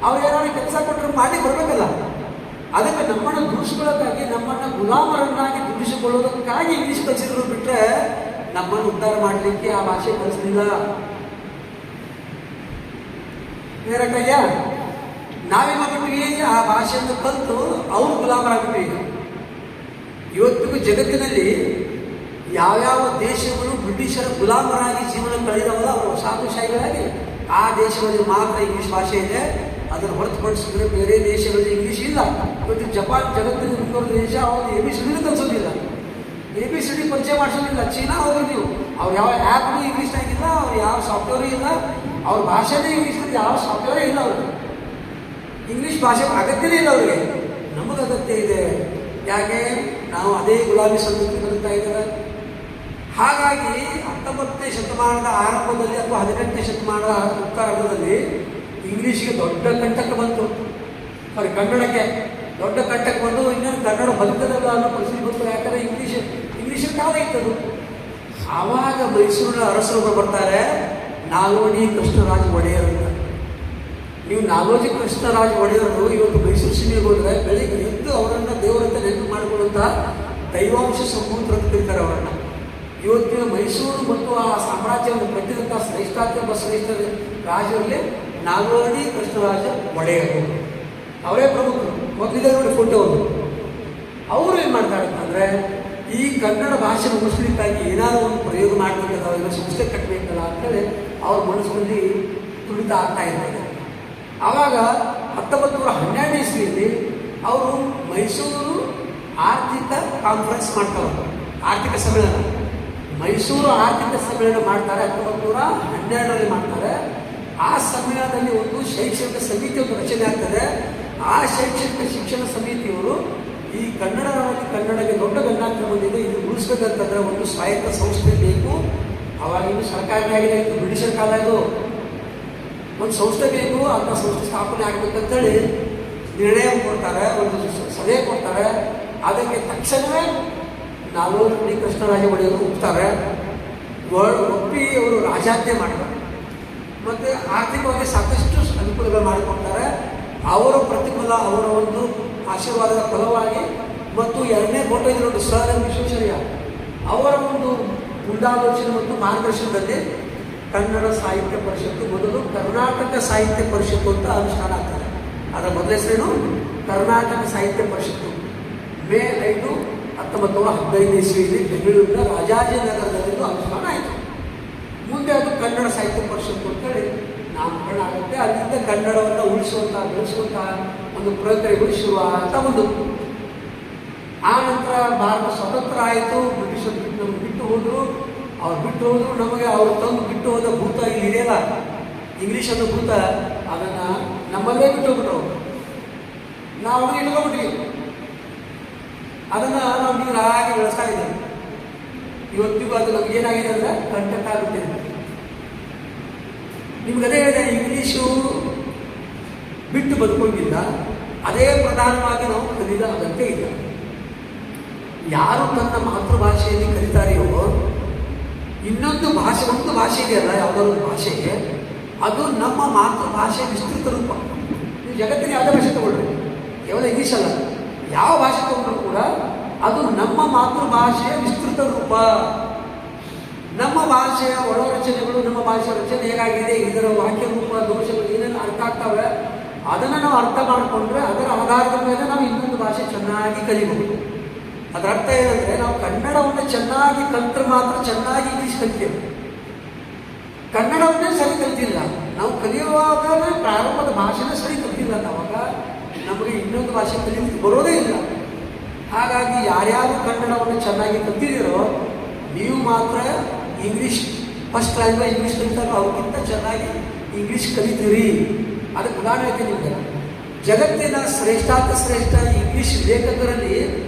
ಅವ್ರು ಏನಾದ್ರು ಕೆಲಸ ಕೊಟ್ಟರು ಮಾಡಿ ಬರಬೇಕಲ್ಲ. ಅದಕ್ಕೆ ನಮ್ಮನ್ನು ದುಡಿಸ್ಕೊಳ್ಳೋಕ್ಕಾಗಿ, ನಮ್ಮನ್ನು ಗುಲಾಮರನ್ನಾಗಿ ದುಡಿಸಿಕೊಳ್ಳೋದಕ್ಕಾಗಿ ಇಂಗ್ಲೀಷ್ ಕಲಿಸಿದ್ರು. ಬಿಟ್ಟರೆ ನಮ್ಮನ್ನು ಉದ್ಧಾರ ಮಾಡಲಿಕ್ಕೆ ಆ ಭಾಷೆ ಕಲಿಸಲಿಲ್ಲ. ಬೇರೆಕಾಗ್ಯ ನಾವೇನು ಮಾಡ್ಬಿಟ್ವಿ? ಆ ಭಾಷೆಯನ್ನು ಕಲಿತು ಅವ್ರು ಗುಲಾಮರಾಗ್ಬಿಟ್ವಿ. ಇವತ್ತಿಗೂ ಜಗತ್ತಿನಲ್ಲಿ ಯಾವ್ಯಾವ ದೇಶಗಳು ಬ್ರಿಟಿಷರ ಗುಲಾಮರಾಗಿ ಜೀವನ ಕಳೆದವಲ್ಲ, ಅವರು ವಸಾಹತುಶಾಹಿಗಳಾಗಿ, ಆ ದೇಶಗಳಲ್ಲಿ ಮಾತ್ರ ಇಂಗ್ಲೀಷ್ ಭಾಷೆ ಇದೆ. ಅದನ್ನು ಹೊರತುಪಡಿಸಿದ್ರೆ ಬೇರೆ ದೇಶಗಳಲ್ಲಿ ಇಂಗ್ಲೀಷ್ ಇಲ್ಲ. ಇವತ್ತು ಜಪಾನ್ ಜಗತ್ತಿನ ಮುಂದುವರೆದ ದೇಶ, ಅವರು ABCD ಕಲಿಸೋದಿಲ್ಲ, ABCD ಪರಿಚಯ ಮಾಡಿಸೋದಿಲ್ಲ. ಚೀನಾ ಹೋದ್ರೆ ನೀವು, ಅವ್ರು ಯಾವ ಆ್ಯಪ್ನು ಇಂಗ್ಲೀಷ್ನಾಗಿಲ್ಲ, ಅವ್ರು ಯಾವ ಸಾಫ್ಟ್ವೇರು ಇಲ್ಲ, ಅವ್ರ ಭಾಷೆನೇ ಇಂಗ್ಲೀಷ್ನಲ್ಲಿ ಯಾವ ಸಾಫ್ಟ್ವೇರೇ ಇಲ್ಲ. ಅವರು ಇಂಗ್ಲೀಷ್ ಭಾಷೆ ಅಗತ್ಯನೇ ಇಲ್ಲ ಅವರಿಗೆ. ನಮಗೆ ಅಗತ್ಯ ಇದೆ. ಯಾಕೆ? ನಾವು ಅದೇ ಗುಲಾಬಿ ಸಂಸ್ಕೃತಿ ಬದುಕ್ತಾ ಇದ್ದೇವೆ. ಹಾಗಾಗಿ 19ನೇ ಶತಮಾನದ ಆರಂಭದಲ್ಲಿ ಅಥವಾ 18ನೇ ಶತಮಾನದ ಉತ್ತರಾರ್ಧದಲ್ಲಿ ಇಂಗ್ಲೀಷ್ಗೆ ದೊಡ್ಡ ಕಂಟಕ ಬಂತು. ಸಾರಿ, ಕನ್ನಡಕ್ಕೆ ದೊಡ್ಡ ಕಂಟಕ ಬಂದು ಇನ್ನೇನು ಕನ್ನಡ ಬದುಕದಲ್ಲ ಅನ್ನೋ ಪರಿಸ್ಥಿತಿ ಬಂತು. ಯಾಕಂದರೆ ಇಂಗ್ಲೀಷ್ ಕಾಲ ಇತ್ತದು. ಆವಾಗ ಮೈಸೂರಿನ ಅರಸರು ಬರ್ತಾರೆ, ನಾಲ್ವಡಿ ಕೃಷ್ಣರಾಜ ಒಡೆಯರ್ ಅಂತ. ನೀವು ನಾಲ್ವಡಿ ಕೃಷ್ಣರಾಜ ಒಡೆಯರು ಇವತ್ತು ಮೈಸೂರು ಸೀಮೆಗೆ ಹೋದರೆ ಬೆಳಿಗ್ಗೆ ಎದ್ದು ಅವರನ್ನು ದೇವರಂತ ನೆನಪು ಮಾಡಿಕೊಳ್ಳುವಂಥ ದೈವಾಂಶ ಸಂಭೂತರು ಅಂತ ಕರೀತಾರೆ ಅವರನ್ನು. ಇವತ್ತಿನ ಮೈಸೂರು ಮತ್ತು ಆ ಸಾಮ್ರಾಜ್ಯವನ್ನು ಕಟ್ಟಿದಂಥ ಶ್ರೇಷ್ಠ ರಾಜರಲ್ಲಿ ನಾಲ್ವಡಿ ಕೃಷ್ಣರಾಜ ಒಡೆಯರು ಅವರೇ ಪ್ರಮುಖರು. ಮೊದಲಿದೆ ನೋಡಿ ಫೋಟೋ. ಅವರು ಏನು ಮಾಡ್ತಾರೆ ಅಂತಂದರೆ, ಈ ಕನ್ನಡ ಭಾಷೆ ಉಳಿಸ್ಲಿಕ್ಕಾಗಿ ಏನಾದರೂ ಒಂದು ಪ್ರಯೋಗ ಮಾಡಬೇಕಲ್ಲ, ಅವರಿಗೆ ಸಂಸ್ಥೆ ಕಟ್ಟಬೇಕಲ್ಲ ಅಂತೇಳಿ ಅವ್ರ ಮನಸ್ಸಿನಲ್ಲಿ ತುಳಿತ ಆಗ್ತಾ ಇದ್ದಾರೆ. ಆವಾಗ 1912ನೇ ಇಸ್ವಿಯಲ್ಲಿ ಅವರು ಮೈಸೂರು ಆರ್ಥಿಕ ಕಾನ್ಫರೆನ್ಸ್ ಮಾಡ್ತಾರೆ, ಆರ್ಥಿಕ ಸಮ್ಮೇಳನ. ಮೈಸೂರು ಆರ್ಥಿಕ ಸಮ್ಮೇಳನ ಮಾಡ್ತಾರೆ, 1912ರಲ್ಲಿ ಮಾಡ್ತಾರೆ. ಆ ಸಮ್ಮೇಳನದಲ್ಲಿ ಒಂದು ಶೈಕ್ಷಣಿಕ ಸಮಿತಿ ಒಂದು ರಚನೆ ಆಗ್ತದೆ. ಆ ಶೈಕ್ಷಣಿಕ ಶಿಕ್ಷಣ ಸಮಿತಿಯವರು ಈ ಕನ್ನಡಕ್ಕೆ ದೊಡ್ಡ ಗಂಡಾಂತರ ಬಂದಿದೆ, ಇದು ಉಳಿಸ್ಬೇಕಂತಂದ್ರೆ ಒಂದು ಸ್ವಾಯತ್ತ ಸಂಸ್ಥೆ ಬೇಕು. ಅವಾಗ ಇನ್ನು ಸರ್ಕಾರನೇ ಆಗಿದೆ, ಇದು ಬ್ರಿಟಿಷರ ಕಾಲ. ಇದು ಒಂದು ಸಂಸ್ಥೆ ಬೇಕು, ಅಂಥ ಸಂಸ್ಥೆ ಸ್ಥಾಪನೆ ಆಗಬೇಕಂತೇಳಿ ನಿರ್ಣಯ ಕೊಡ್ತಾರೆ, ಒಂದು ಸಲಹೆ ಕೊಡ್ತಾರೆ. ಅದಕ್ಕೆ ತಕ್ಷಣವೇ ನಾಲ್ವಡಿ ಕೃಷ್ಣರಾಜ ಒಡೆಯರು ಒಪ್ತಾರೆ. ಒಪ್ಪಿ ಅವರು ರಾಜಾಜ್ಞೆ ಮಾಡ್ತಾರೆ. ಮತ್ತು ಆರ್ಥಿಕವಾಗಿ ಸಾಕಷ್ಟು ಅನುಕೂಲಗಳು ಮಾಡಿಕೊಡ್ತಾರೆ. ಅವರ ಪ್ರತಿಫಲ, ಅವರ ಒಂದು ಆಶೀರ್ವಾದದ ಫಲವಾಗಿ ಮತ್ತು ಎರಡನೇ ಫೋಟೋ ಇದೆ ನೋಡಿ, ಸರ್ ಎಂ ವಿಶ್ವೇಶ್ವರಯ್ಯ ಅವರ ಒಂದು ಮುಂದಾಲೋಚನೆ ಮತ್ತು ಮಾರ್ಗದರ್ಶನದಲ್ಲಿ ಕನ್ನಡ ಸಾಹಿತ್ಯ ಪರಿಷತ್ತು ಮೊದಲು ಕರ್ನಾಟಕ ಸಾಹಿತ್ಯ ಪರಿಷತ್ತು ಅಂತ ಅನುಷ್ಠಾನ ಆಗ್ತದೆ. ಅದರ ಮೊದಲ ಹೆಸರೇನು? ಕರ್ನಾಟಕ ಸಾಹಿತ್ಯ ಪರಿಷತ್ತು. ಮೇ 5, 1915 ಇಸ್ವಿಯಲ್ಲಿ ಬೆಂಗಳೂರಿನ ರಾಜಾಜಿನಗರದಲ್ಲಿ ಅನುಷ್ಠಾನ ಆಯಿತು. ಮುಂದೆ ಅದು ಕನ್ನಡ ಸಾಹಿತ್ಯ ಪರಿಷತ್ತು ಅಂತೇಳಿ ನಾಮಕರಣ ಆಗುತ್ತೆ. ಅಲ್ಲಿಂದ ಕನ್ನಡವನ್ನು ಉಳಿಸುವಂಥ, ಬೆಳೆಸುವಂಥ ಒಂದು ಪ್ರಕ್ರಿಯೆಗಳು ಶುರು ಆಗ್ತಾ ಬಂದು ಆ ನಂತರ ಭಾರತ ಸ್ವತಂತ್ರ ಆಯಿತು, ಬ್ರಿಟಿಷರು ನಮ್ಗೆ ಬಿಟ್ಟು ಹೋದರು. ನಮಗೆ ಅವರು ತಂದು ಬಿಟ್ಟು ಹೋದ ಭೂತ ಇಲ್ಲಿ ಇದೆಯಲ್ಲ, ಇಂಗ್ಲೀಷ್ ಅನ್ನೋ ಭೂತ, ಅದನ್ನು ನಮ್ಮಲ್ಲೇ ಬಿಟ್ಟು ಹೋಗ್ಬಿಟ್ರು. ನಾವು ಅದನ್ನು ಇಟ್ಕೊಂಡ್ಬಿಟ್ವಿ. ಅದನ್ನು ನಾವು ನೀರಾಗಿ ಬೆಳೆಸ್ತಾ ಇದ್ದೀವಿ. ಇವತ್ತಿಗೂ ಅದು ನಮ್ಗೆ ಏನಾಗಿದೆ ಅಂದರೆ ಕಂಟಕ ಆಗುತ್ತೆ. ನಿಮ್ಗೆ ಅದೇ ಹೇಳಿದೆ, ಇಂಗ್ಲೀಷು ಬಿಟ್ಟು ಬದುಕೊಂಡಿಲ್ಲ, ಅದೇ ಪ್ರಧಾನವಾಗಿ ನಾವು ಕಲಿದ ಅಗತ್ಯ ಇಲ್ಲ. ಯಾರು ತನ್ನ ಮಾತೃಭಾಷೆಯಲ್ಲಿ ಕಲಿತಾರೆಯೋ, ಇನ್ನೊಂದು ಭಾಷೆ, ಒಂದು ಭಾಷೆ ಇದೆಯಲ್ಲ, ಯಾವುದಾದ್ರು ಒಂದು ಭಾಷೆಗೆ, ಅದು ನಮ್ಮ ಮಾತೃಭಾಷೆ ವಿಸ್ತೃತ ರೂಪ. ನೀವು ಜಗತ್ತಿನ ಯಾವುದೇ ಭಾಷೆ ತಗೊಳ್ರಿ, ಕೇವಲ ಇಂಗ್ಲೀಷ್ ಅಲ್ಲ, ಯಾವ ಭಾಷೆ ತಗೊಂಡ್ರು ಕೂಡ ಅದು ನಮ್ಮ ಮಾತೃಭಾಷೆಯ ವಿಸ್ತೃತ ರೂಪ. ನಮ್ಮ ಭಾಷೆಯ ಒಳ ರಚನೆಗಳು, ನಮ್ಮ ಭಾಷೆಯ ರಚನೆ ಹೇಗಾಗಿದೆ, ಇದರ ವಾಕ್ಯ ರೂಪ ದೋಷಗಳು ಏನೇನು ಅರ್ಥ ಆಗ್ತವೆ, ಅದನ್ನು ನಾವು ಅರ್ಥ ಮಾಡಿಕೊಂಡ್ರೆ ಅದರ ಆಧಾರದ ಮೇಲೆ ನಾವು ಇನ್ನೊಂದು ಭಾಷೆ ಚೆನ್ನಾಗಿ ಕಲಿಬಹುದು. ಅದರ ಅರ್ಥ ಏನಂದರೆ, ನಾವು ಕನ್ನಡವನ್ನು ಚೆನ್ನಾಗಿ ಕಲಿತರೆ ಮಾತ್ರ ಚೆನ್ನಾಗಿ ಇಂಗ್ಲೀಷ್ ಕಲಿತೇವೆ. ಕನ್ನಡವನ್ನೇ ಸರಿ ಕಲಿತಿಲ್ಲ, ನಾವು ಕಲಿಯುವಾಗ ಪ್ರಾರಂಭದ ಭಾಷೆನೇ ಸರಿ ಕಲಿತಿಲ್ಲ, ನಾವಾಗ ನಮಗೆ ಇನ್ನೊಂದು ಭಾಷೆ ಕಲಿಯಲಿಕ್ಕೆ ಬರೋದೇ ಇಲ್ಲ. ಹಾಗಾಗಿ ಯಾರ್ಯಾರು ಕನ್ನಡವನ್ನು ಚೆನ್ನಾಗಿ ಕಲಿತಿದ್ದೀರೋ, ನೀವು ಮಾತ್ರ ಇಂಗ್ಲೀಷ್ ಫಸ್ಟ್ ಲ್ಯಾಂಗ್ವೇಜ್ ಇಂಗ್ಲೀಷ್ ಕಲಿತಾರೋ ಅವ್ರಿಗಿಂತ ಚೆನ್ನಾಗಿ ಇಂಗ್ಲೀಷ್ ಕಲಿತೀರಿ. ಅದಕ್ಕೆ ಉದಾಹರಣೆ ನಿಮಗೆ, ಜಗತ್ತಿನ ಶ್ರೇಷ್ಠಾತ ಶ್ರೇಷ್ಠ ಇಂಗ್ಲೀಷ್ ಲೇಖಕರಲ್ಲಿ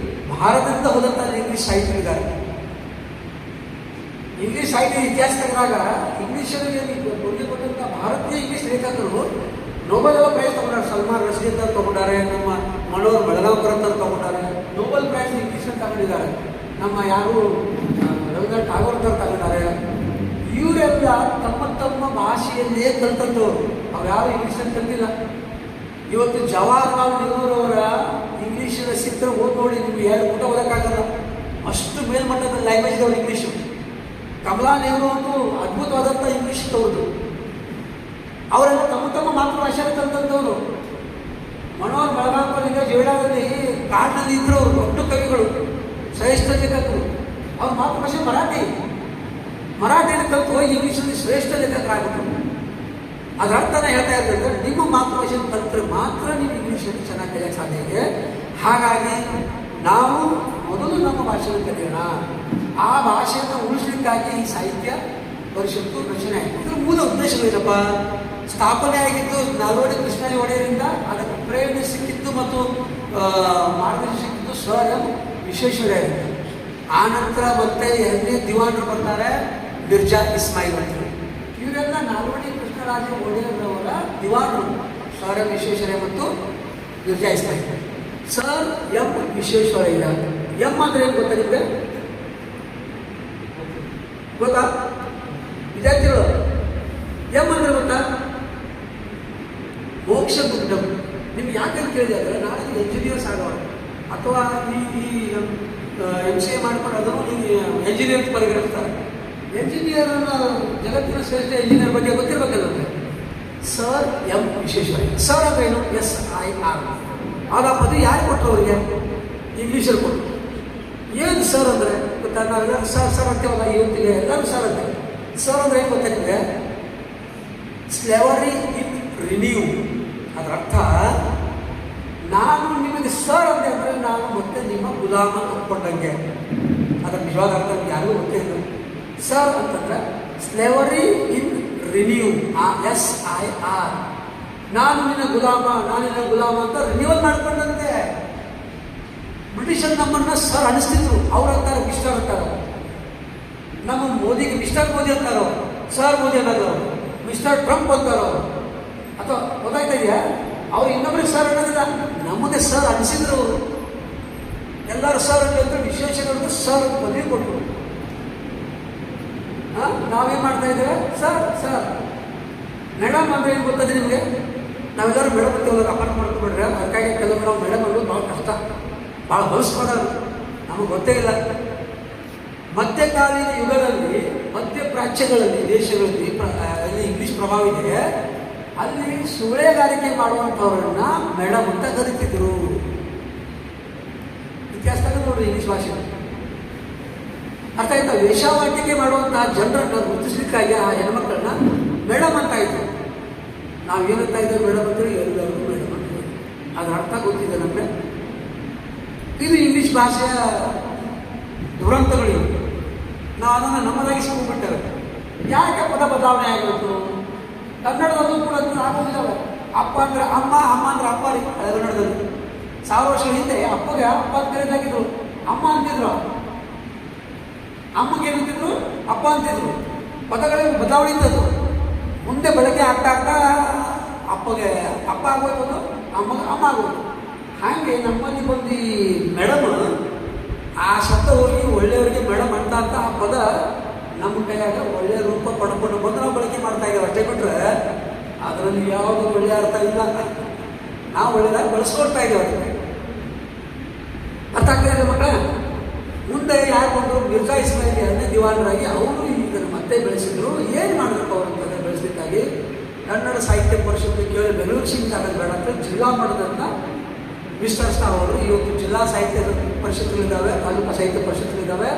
ಭಾರತದಿಂದ ಹೋದಂಥ ಇಂಗ್ಲೀಷ್ ಸಾಹಿತ್ಯರಿದ್ದಾರೆ. ಇಂಗ್ಲೀಷ್ ಸಾಹಿತ್ಯ ಇತಿಹಾಸ ತೆಗೆದಾಗ ಇಂಗ್ಲೀಷರಿಗೆ ಕೊಡುಗೆ ಕೊಟ್ಟಂಥ ಭಾರತೀಯ ಇಂಗ್ಲೀಷ್ ಲೇಖಕರು ನೋಬೆಲ್ ಪ್ರೈಸ್ ತಗೊಂಡಾರೆ. ಸಲ್ಮಾನ್ ರಶ್ದಿ ಅಂತ ತಗೊಂಡಾರೆ, ನಮ್ಮ ಮನೋಹರ್ ಬೆಳಗಾವ್ಕರ್ ಅಂತ ತಗೊಂಡಾರೆ. ನೋಬೆಲ್ ಪ್ರೈಸ್ ಇಂಗ್ಲೀಷ್ ಅಂತ ತಗೊಂಡಿದ್ದಾರೆ. ನಮ್ಮ ಯಾರು ರವೀಂದ್ರನಾಥ್ ಟಾಗೋರ್ ಅಂತ ತಗೊಂಡಾರೆ. ಇವರೆಲ್ಲ ತಮ್ಮ ತಮ್ಮ ಭಾಷೆಯಲ್ಲೇ ಕಲ್ತಂಥವ್ರು, ಅವ್ರು ಯಾರು ಇಂಗ್ಲೀಷಲ್ಲಿ ಕಲಿತಿಲ್ಲ. ಇವತ್ತು ಜವಾಹರ್ಲಾಲ್ ನೆಹರೂರವರ ಇಂಗ್ಲೀಷಿನ ಚಿತ್ರ ಓದಿ ನೋಡಿ ನಿಮ್ಗೆ ಯಾರು ಊಟ ಓದೋಕ್ಕಾಗಲ್ಲ, ಅಷ್ಟು ಮೇಲ್ಮಟ್ಟದ ಲ್ಯಾಂಗ್ವೇಜ್ ಅವರು ಇಂಗ್ಲೀಷು. ಕಮಲಾ ನೆಹರು ಅಂತೂ ಅದ್ಭುತವಾದಂಥ ಇಂಗ್ಲೀಷ್ ತೋರು. ಅವರೆಲ್ಲ ತಮ್ಮ ತಮ್ಮ ಮಾತೃಭಾಷೆಯನ್ನು ಕಲ್ತಂಥವ್ರು. ಮನೋಹರ್ ಬೆಳಗಾವ್ಕರ್ ಈಗ ಜೇಡಾದಲ್ಲಿ ಕಾಡಿನಲ್ಲಿ ಇದ್ರು, ಅವರು ದೊಡ್ಡ ಕವಿಗಳು, ಶ್ರೇಷ್ಠ ಲೇಖಕರು. ಅವ್ರ ಮಾತೃಭಾಷೆ ಮರಾಠಿಯಲ್ಲಿ ಕಲಿತು ಹೋಗಿ ಇಂಗ್ಲೀಷಲ್ಲಿ ಶ್ರೇಷ್ಠ ಲೇಖಕರಾಗ್ಬಿಟ್ರು. ಅದರ ಅರ್ಥನ ಹೇಳ್ತಾ ಇರ್ತದೆ, ನಿಮ್ಮ ಮಾತೃಭಾಷೆಯನ್ನು ಕಲಿತರೆ ಮಾತ್ರ ನೀವು ಇಂಗ್ಲೀಷನ್ನು ಚೆನ್ನಾಗಿ ಕಲಿಯೋಕ್ಕೆ ಸಾಧ್ಯ ಇದೆ. ಹಾಗಾಗಿ ನಾವು ಮೊದಲು ನಮ್ಮ ಭಾಷೆಯನ್ನು ಕಲಿಯೋಣ. ಆ ಭಾಷೆಯನ್ನು ಉಳಿಸಲಿಕ್ಕಾಗಿ ಈ ಸಾಹಿತ್ಯ ಪರಿಷತ್ತು ರಚನೆ ಆಯಿತು. ಇದರ ಮೂಲ ಉದ್ದೇಶಗಳೇನಪ್ಪ? ಸ್ಥಾಪನೆ ಆಗಿದ್ದು ನಾಲ್ವಡಿ ಕೃಷ್ಣಯ್ಯ ಒಡೆಯರಿಂದ. ಅದಕ್ಕೆ ಪ್ರೇರಣೆ ಸಿಕ್ಕಿದ್ದು ಮತ್ತು ಮಾರ್ಗದರ್ಶನ ಸಿಕ್ಕಿದ್ದು ಸರ್ ಎಂ ವಿಶ್ವೇಶ್ವರಯ್ಯ. ಆ ನಂತರ ಮತ್ತೆ ಎರಡನೇ ದಿವಾನರು ಬರ್ತಾರೆ, ಮಿರ್ಜಾ ಇಸ್ಮಾಯಿಲ್ ಅಂತ. ಇವರೆಲ್ಲ ನಾಲ್ವಡಿ ಕೃಷ್ಣರಾಜ ಒಡೆಯರವರ ದಿವಾನರು, ಸರ್ ಎಂ ವಿಶ್ವೇಶ್ವರಯ್ಯ ಮತ್ತು Mirza Ismail. Sir M Visvesvaraya. M ಅಂದ್ರೆ ಏನು ಗೊತ್ತಾ ನಿಮಗೆ? ಗೊತ್ತಾ ವಿದ್ಯಾರ್ಥಿಗಳು? ಎಂ ಅಂದ್ರೆ ಗೊತ್ತಾ? ಮೋಕ್ಷ ಗುಡ್ಡಂ. ನಿಮ್ಗೆ ಯಾಕಂತ ಕೇಳಿದೆ ಅಂದರೆ, ನಾಳೆ ಎಂಜಿನಿಯರ್ಸ್ ಆಗೋಣ ಅಥವಾ ಈ MCA ಮಾಡ್ಕೊಂಡು ಅದನ್ನು ಎಂಜಿನಿಯರ್ ಪರಿಗಣಿಸ್ತಾರೆ. ಎಂಜಿನಿಯರ್ನ ಜಗತ್ತಿನ ಶ್ರೇಷ್ಠ ಎಂಜಿನಿಯರ್ ಬಗ್ಗೆ ಗೊತ್ತಿರಬೇಕಲ್ಲ ನಮಗೆ. Sir M Visvesvaraya. ಸರ್ ಅಂದ್ರೆ ಏನು? SIR. ಆಗ ಪದವಿ ಯಾರು ಕೊಟ್ಟರು ಅವರಿಗೆ? ಇಂಗ್ಲೀಷಲ್ಲಿ ಕೊಟ್ಟರು. ಏನು ಸರ್ ಅಂದರೆ ಗೊತ್ತಾ? ನಾವೆಲ್ಲರೂ ಸರ್ ಅಂತೇವಲ್ಲ ಇವತ್ತಿಗೆ, ಎಲ್ಲರೂ ಸರ್ ಅಂತ. ಸರ್ ಅಂದರೆ ಏನು ಗೊತ್ತಾ ನಿಮಗೆ? ಸ್ಲೇವರಿ ಇನ್ ರಿನ್ಯೂ. ಅದರ ಅರ್ಥ, ನಾನು ನಿಮಗೆ ಸರ್ ಅಂತ ಅಂದರೆ ನಾನು ಮತ್ತೆ ನಿಮ್ಮ ಗುಲಾಮ ಒಪ್ಕೊಂಡಂಗೆ. ಅದರ ನಿಜವಾದ ಅರ್ಥ ಯಾರಿಗೂ ಗೊತ್ತಿಲ್ಲ. ಸರ್ ಅಂತಂದರೆ ಸ್ಲೇವರಿ ಇನ್ ರಿನ್ಯೂ, SIR. ನಾನು ನಿನ್ನ ಗುಲಾಮ ಅಂತ ರಿನ್ಯೂವಲ್ ಮಾಡ್ಕೊಂಡಂತೆ. ಬ್ರಿಟಿಷರು ನಮ್ಮನ್ನು ಸರ್ ಅನಿಸ್ತಿದ್ರು. ಅವ್ರು ಅಂತಾರೆ ಮಿಸ್ಟರ್ ಅಂತಾರೋ. ನಮ್ಮ ಮೋದಿಗೆ ಮಿಸ್ಟರ್ ಮೋದಿ ಅಂತಾರೋ, ಸರ್ ಮೋದಿ ಅನ್ನೋದು, ಮಿಸ್ಟರ್ ಟ್ರಂಪ್ ಅಂತಾರೋ. ಅಥವಾ ಗೊತ್ತಾಯ್ತಾ ಇದೆಯಾ? ಅವ್ರು ಇನ್ನೊಬ್ಬರಿಗೆ ಸರ್ ಅನ್ನೋದಿಲ್ಲ, ನಮ್ಮದೇ ಸರ್ ಅನಿಸಿದ್ರು. ಎಲ್ಲರೂ ಸರ್ ಅಂತ ವಿಶ್ವೇಶ್ವರಯ್ಯನಿಗೆ ಸರ್ ಅಂತ ಪದವಿ ಕೊಟ್ಟರು. ನಾವೇನು ಮಾಡ್ತಾ ಇದ್ದೇವೆ? ಸರ್. ಮೇಡಮ್ ಅಂದರೆ ಏನು ಗೊತ್ತದೆ ನಿಮಗೆ? ನಾವೆಲ್ಲರೂ ಮೇಡಮ್ ಅಂತ ಹೋದಾಗ ಅಪಾರ್ಟ್ ಮಾಡ್ಕೊಂಡ್ಬಿಟ್ರೆ ಅದಕ್ಕಾಗಿ ಕೆಲವರು ನಾವು ಮೇಡಮ್ ಅನ್ನೋದು ಭಾಳ ಕಷ್ಟ, ಭಾಳ ಹೊಲಿಸ್ಕೊಳ್ಳೋದು ನಮಗೆ ಗೊತ್ತೇ ಇಲ್ಲ. ಮಧ್ಯಕಾಲೀನ ಯುಗದಲ್ಲಿ, ಮಧ್ಯಪ್ರಾಚ್ಯಗಳಲ್ಲಿ, ದೇಶಗಳಲ್ಲಿ ಅಲ್ಲಿ ಇಂಗ್ಲೀಷ್ ಪ್ರಭಾವ ಇದೆ. ಅಲ್ಲಿ ಸುಳೆಗಾರಿಕೆ ಮಾಡುವಂಥವ್ರನ್ನ ಮೇಡಮ್ ಅಂತ ಕರಿತಿದ್ರು. ಇತಿಹಾಸದಾಗ ನೋಡ್ರಿ ಇಂಗ್ಲೀಷ್ ಭಾಷೆ ಅರ್ಥ ಆಯ್ತಾ? ವೇಷಾವಾಟಿಕೆ ಮಾಡುವಂತಹ ಜನರನ್ನು ಗುರುತಿಸ್ಲಿಕ್ಕಾಗಿ ಆ ಹೆಣ್ಮಕ್ಳನ್ನ ಮೇಡಮ್ ಅಂತ ಇದ್ರು. ನಾವೇನಂತ ಇದ್ದೇವೆ? ಮೇಡಮ್ ಅಂತೇಳಿ ಎಲ್ಲರಿಗೂ ಮೇಡಮ್ ಅಂತ. ಅದರ ಅರ್ಥ ಗೊತ್ತಿದೆ ನಮಗೆ. ಇದು ಇಂಗ್ಲೀಷ್ ಭಾಷೆಯ ದುರಂತಗಳಿವೆ. ನಾವು ಅದನ್ನು ನಮ್ಮದಾಗಿಸ್ಕೊಂಡ್ಬಿಟ್ಟೇವೆ. ಯಾಕೆ ಪದ ಬದಲಾವಣೆ ಆಗಬೇಕು? ಕನ್ನಡದಲ್ಲೂ ಕೂಡ ಆಗೋದಿದ್ದಾವೆ. ಅಪ್ಪ ಅಂದರೆ ಅಮ್ಮ, ಅಮ್ಮ ಅಂದರೆ ಅಪ್ಪ ರೀ. ಕನ್ನಡದಲ್ಲಿ 1000 ವರ್ಷಗಳ ಹಿಂದೆ ಅಪ್ಪಗೆ ಅಪ್ಪ ಅಂತ ಕರೆದಾಗಿದ್ರು, ಅಮ್ಮ ಅಂತಿದ್ರು. ಅಮ್ಮಗೆ ಏನಂತಿದ್ರು? ಅಪ್ಪ ಅಂತಿದ್ರು. ಪದಗಳಿಗೆ ಬದಲಾವಣೆ ಇದ್ದದ್ದು. ಮುಂದೆ ಬಳಕೆ ಆಗ್ತಾ ಆಗ್ತಾ ಅಪ್ಪಗೆ ಅಪ್ಪ ಆಗೋಯ್ತದು, ಅಮ್ಮಗೆ ಅಮ್ಮ ಆಗೋದು. ಹಾಗೆ ನಮ್ಮಲ್ಲಿ ಬಂದು ಮೇಡಮ್, ಆ ಶಬ್ದ ಹೋಗಿ ಒಳ್ಳೆಯವರಿಗೆ ಮೇಡಮ್ ಅಂತ ಅಂತ ಆ ಪದ ನಮ್ಮ ಕೈಯಾಗ ಒಳ್ಳೆಯ ರೂಪ ಪಡ್ಕೊಂಡು ಬಂದು ನಾವು ಬಳಕೆ ಮಾಡ್ತಾ ಇದ್ದೇವೆ. ಅಷ್ಟೇ ಬಿಟ್ಟರೆ ಅದರಲ್ಲಿ ಯಾವುದು ಒಳ್ಳೆಯ ಅರ್ಥ ಇಲ್ಲ. ನಾವು ಒಳ್ಳೆಯದಾಗಿ ಬಳಸ್ಕೊಳ್ತಾ ಇದ್ದೇವೆ. ಅದಕ್ಕೆ ಅರ್ಥ ಆಗ್ತಾ ಇದೆ ಮಕ್ಕಳ. ಮುಂದೆ ಯಾರು ಬಂದರು? ಮಿರ್ಜಾ ಇಸ್ಮಾಯಿಲ್ 2ನೇ ದಿವಾನರಾಗಿ ಅವರು ಇದನ್ನು ಮತ್ತೆ ಬೆಳೆಸಿದ್ರು. ಏನು ಮಾಡಬೇಕು ಅವರು ಅಂತ ಬೆಳೆಸಲಿಕ್ಕಾಗಿ ಕನ್ನಡ ಸಾಹಿತ್ಯ ಪರಿಷತ್ತು ಕೇಳಿ ಬೆಂಗಳೂರು ಸೀಮಿತ ಆಗೋದು ಬೇಡ ಅಂತ ಜಿಲ್ಲಾ ಮಟ್ಟದನ್ನು ವಿಸ್ತರಿಸ್ತಾ ಅವರು ಇವತ್ತು ಜಿಲ್ಲಾ ಸಾಹಿತ್ಯ ಪರಿಷತ್ತುಗಳಿದ್ದಾವೆ, ತಾಲೂಕು ಸಾಹಿತ್ಯ ಪರಿಷತ್ತುಗಳಿದ್ದಾವೆ.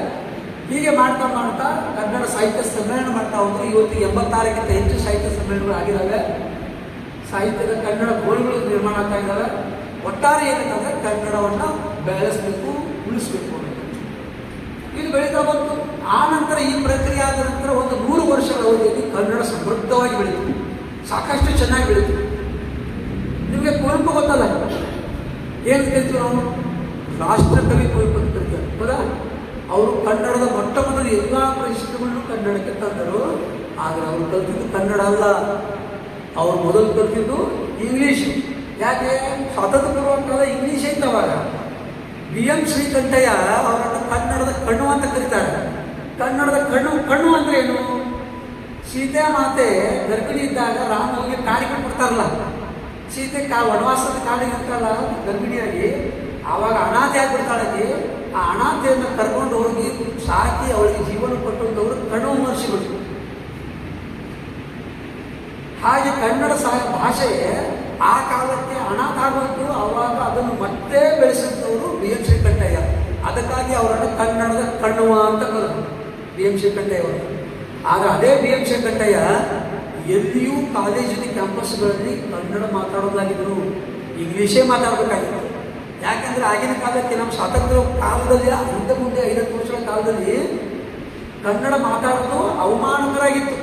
ಹೀಗೆ ಮಾಡ್ತಾ ಮಾಡ್ತಾ ಕನ್ನಡ ಸಾಹಿತ್ಯ ಸಮ್ಮೇಳನ ಮಾಡ್ತಾ ಹೋದ್ರು. ಇವತ್ತು 86ಕ್ಕಿಂತ ಹೆಚ್ಚು ಸಾಹಿತ್ಯ ಸಮ್ಮೇಳನಗಳು ಆಗಿದ್ದಾವೆ. ಸಾಹಿತ್ಯದ ಕನ್ನಡ ಗೋಳುಗಳು ನಿರ್ಮಾಣ ಆಗ್ತಾ ಇದ್ದಾವೆ. ಒಟ್ಟಾರೆ ಏನಂತಂದರೆ ಕನ್ನಡವನ್ನು ಬೆಳೆಸಬೇಕು, ಉಳಿಸಬೇಕು ಅಂತ ಇದು ಬೆಳೀತಾ ಬಂತು. ಆ ನಂತರ ಈ ಪ್ರಕ್ರಿಯೆ ಆದ ನಂತರ ಒಂದು 100 ವರ್ಷಗಳ ಅವಧಿಯಲ್ಲಿ ಕನ್ನಡ ಸಮೃದ್ಧವಾಗಿ ಬೆಳೀತು, ಸಾಕಷ್ಟು ಚೆನ್ನಾಗಿ ಬೆಳೀತು. ನಿಮಗೆ ಕುವೆಂಪು ಗೊತ್ತಲ್ಲ, ಏನು ಕರಿತೀವಿ ನಾವು? ರಾಷ್ಟ್ರಕವಿ ಕುವೆಂಪು ಅಂತ ಕರಿತೀವಿ, ಹೌದಾ? ಅವರು ಕನ್ನಡದ ಮೊಟ್ಟ ಮೊದಲು ಎಲ್ಲ ಪ್ರತಿಷ್ಠೆಗಳನ್ನು ಕನ್ನಡಕ್ಕೆ ತಂದರು. ಆದರೆ ಅವರು ಕಲಿತಿದ್ದು ಕನ್ನಡ ಅಲ್ಲ, ಅವರು ಮೊದಲು ಕಲಿತಿದ್ದು ಇಂಗ್ಲೀಷ್. ಯಾಕೆ? ಸ್ವಾತಂತ್ರ್ಯ ಪೂರ್ವ ಕಾಲ ಇಂಗ್ಲೀಷ್ ಐತೆ ಅವಾಗ. BM ಶ್ರೀಕಂಠಯ್ಯ ಅವರನ್ನು ಕನ್ನಡದ ಕಣ್ಣು ಅಂತ ಕರೀತಾರೆ. ಕನ್ನಡದ ಕಣ್ಣು ಅಂದರೆ ಏನು? ಸೀತೆ ಮಾತೆ ಗರ್ಭಿಣಿ ಇದ್ದಾಗ ರಾಮ ಹೋಗಿ ಕಾಡಿಗೆ ಕೊಡ್ತಾರಲ್ಲ, ಸೀತೆ ವನವಾಸದ ಕಾಡಿಗೆ ಇರ್ತಾರಲ್ಲ ಗರ್ಭಿಣಿಯಾಗಿ, ಆವಾಗ ಅನಾಥೆ ಆಗಿಬಿಡ್ತಾಳಾಗಿ. ಆ ಅನಾಥೆಯನ್ನು ಕರ್ಕೊಂಡು ಹೋಗಿ ಸಾಕಿ ಅವಳಿಗೆ ಜೀವನ ಕೊಟ್ಟಂಥವರು ಕಣ್ಣು ಮಹರ್ಷಿಗಳು. ಹಾಗೆ ಕನ್ನಡ ಭಾಷೆಗೆ ಆ ಕಾಲಕ್ಕೆ ಅನಾಥ ಆಗೋದು, ಆವಾಗ ಅದನ್ನು ಮತ್ತೆ ಬೆಳೆಸಿದವರು BM ಶ್ರೀಕಂಠಯ್ಯ. ಅದಕ್ಕಾಗಿ ಅವರನ್ನು ಕನ್ನಡದ ಕಣ್ಣುವ ಅಂತ ಕರೆದು BM ಶ್ರೀಕಂಠಯ್ಯ ಅವರು. ಆದರೆ ಅದೇ BM ಶ್ರೀಕಂಠಯ್ಯ ಎಲ್ಲಿಯೂ ಕಾಲೇಜಿನ ಕ್ಯಾಂಪಸ್ಗಳಲ್ಲಿ ಕನ್ನಡ ಮಾತಾಡೋದಾಗಿದ್ದರು, ಇಂಗ್ಲೀಷೇ ಮಾತಾಡಬೇಕಾಗಿತ್ತು. ಯಾಕೆಂದರೆ ಆಗಿನ ಕಾಲಕ್ಕೆ ನಮ್ಮ ಸ್ವಾತಂತ್ರ್ಯ ಕಾಲದಲ್ಲಿ, ಹಿಂದೆ ಮುಂದೆ 50 ವರ್ಷಗಳ ಕಾಲದಲ್ಲಿ ಕನ್ನಡ ಮಾತಾಡೋದು ಅವಮಾನಕರಾಗಿತ್ತು.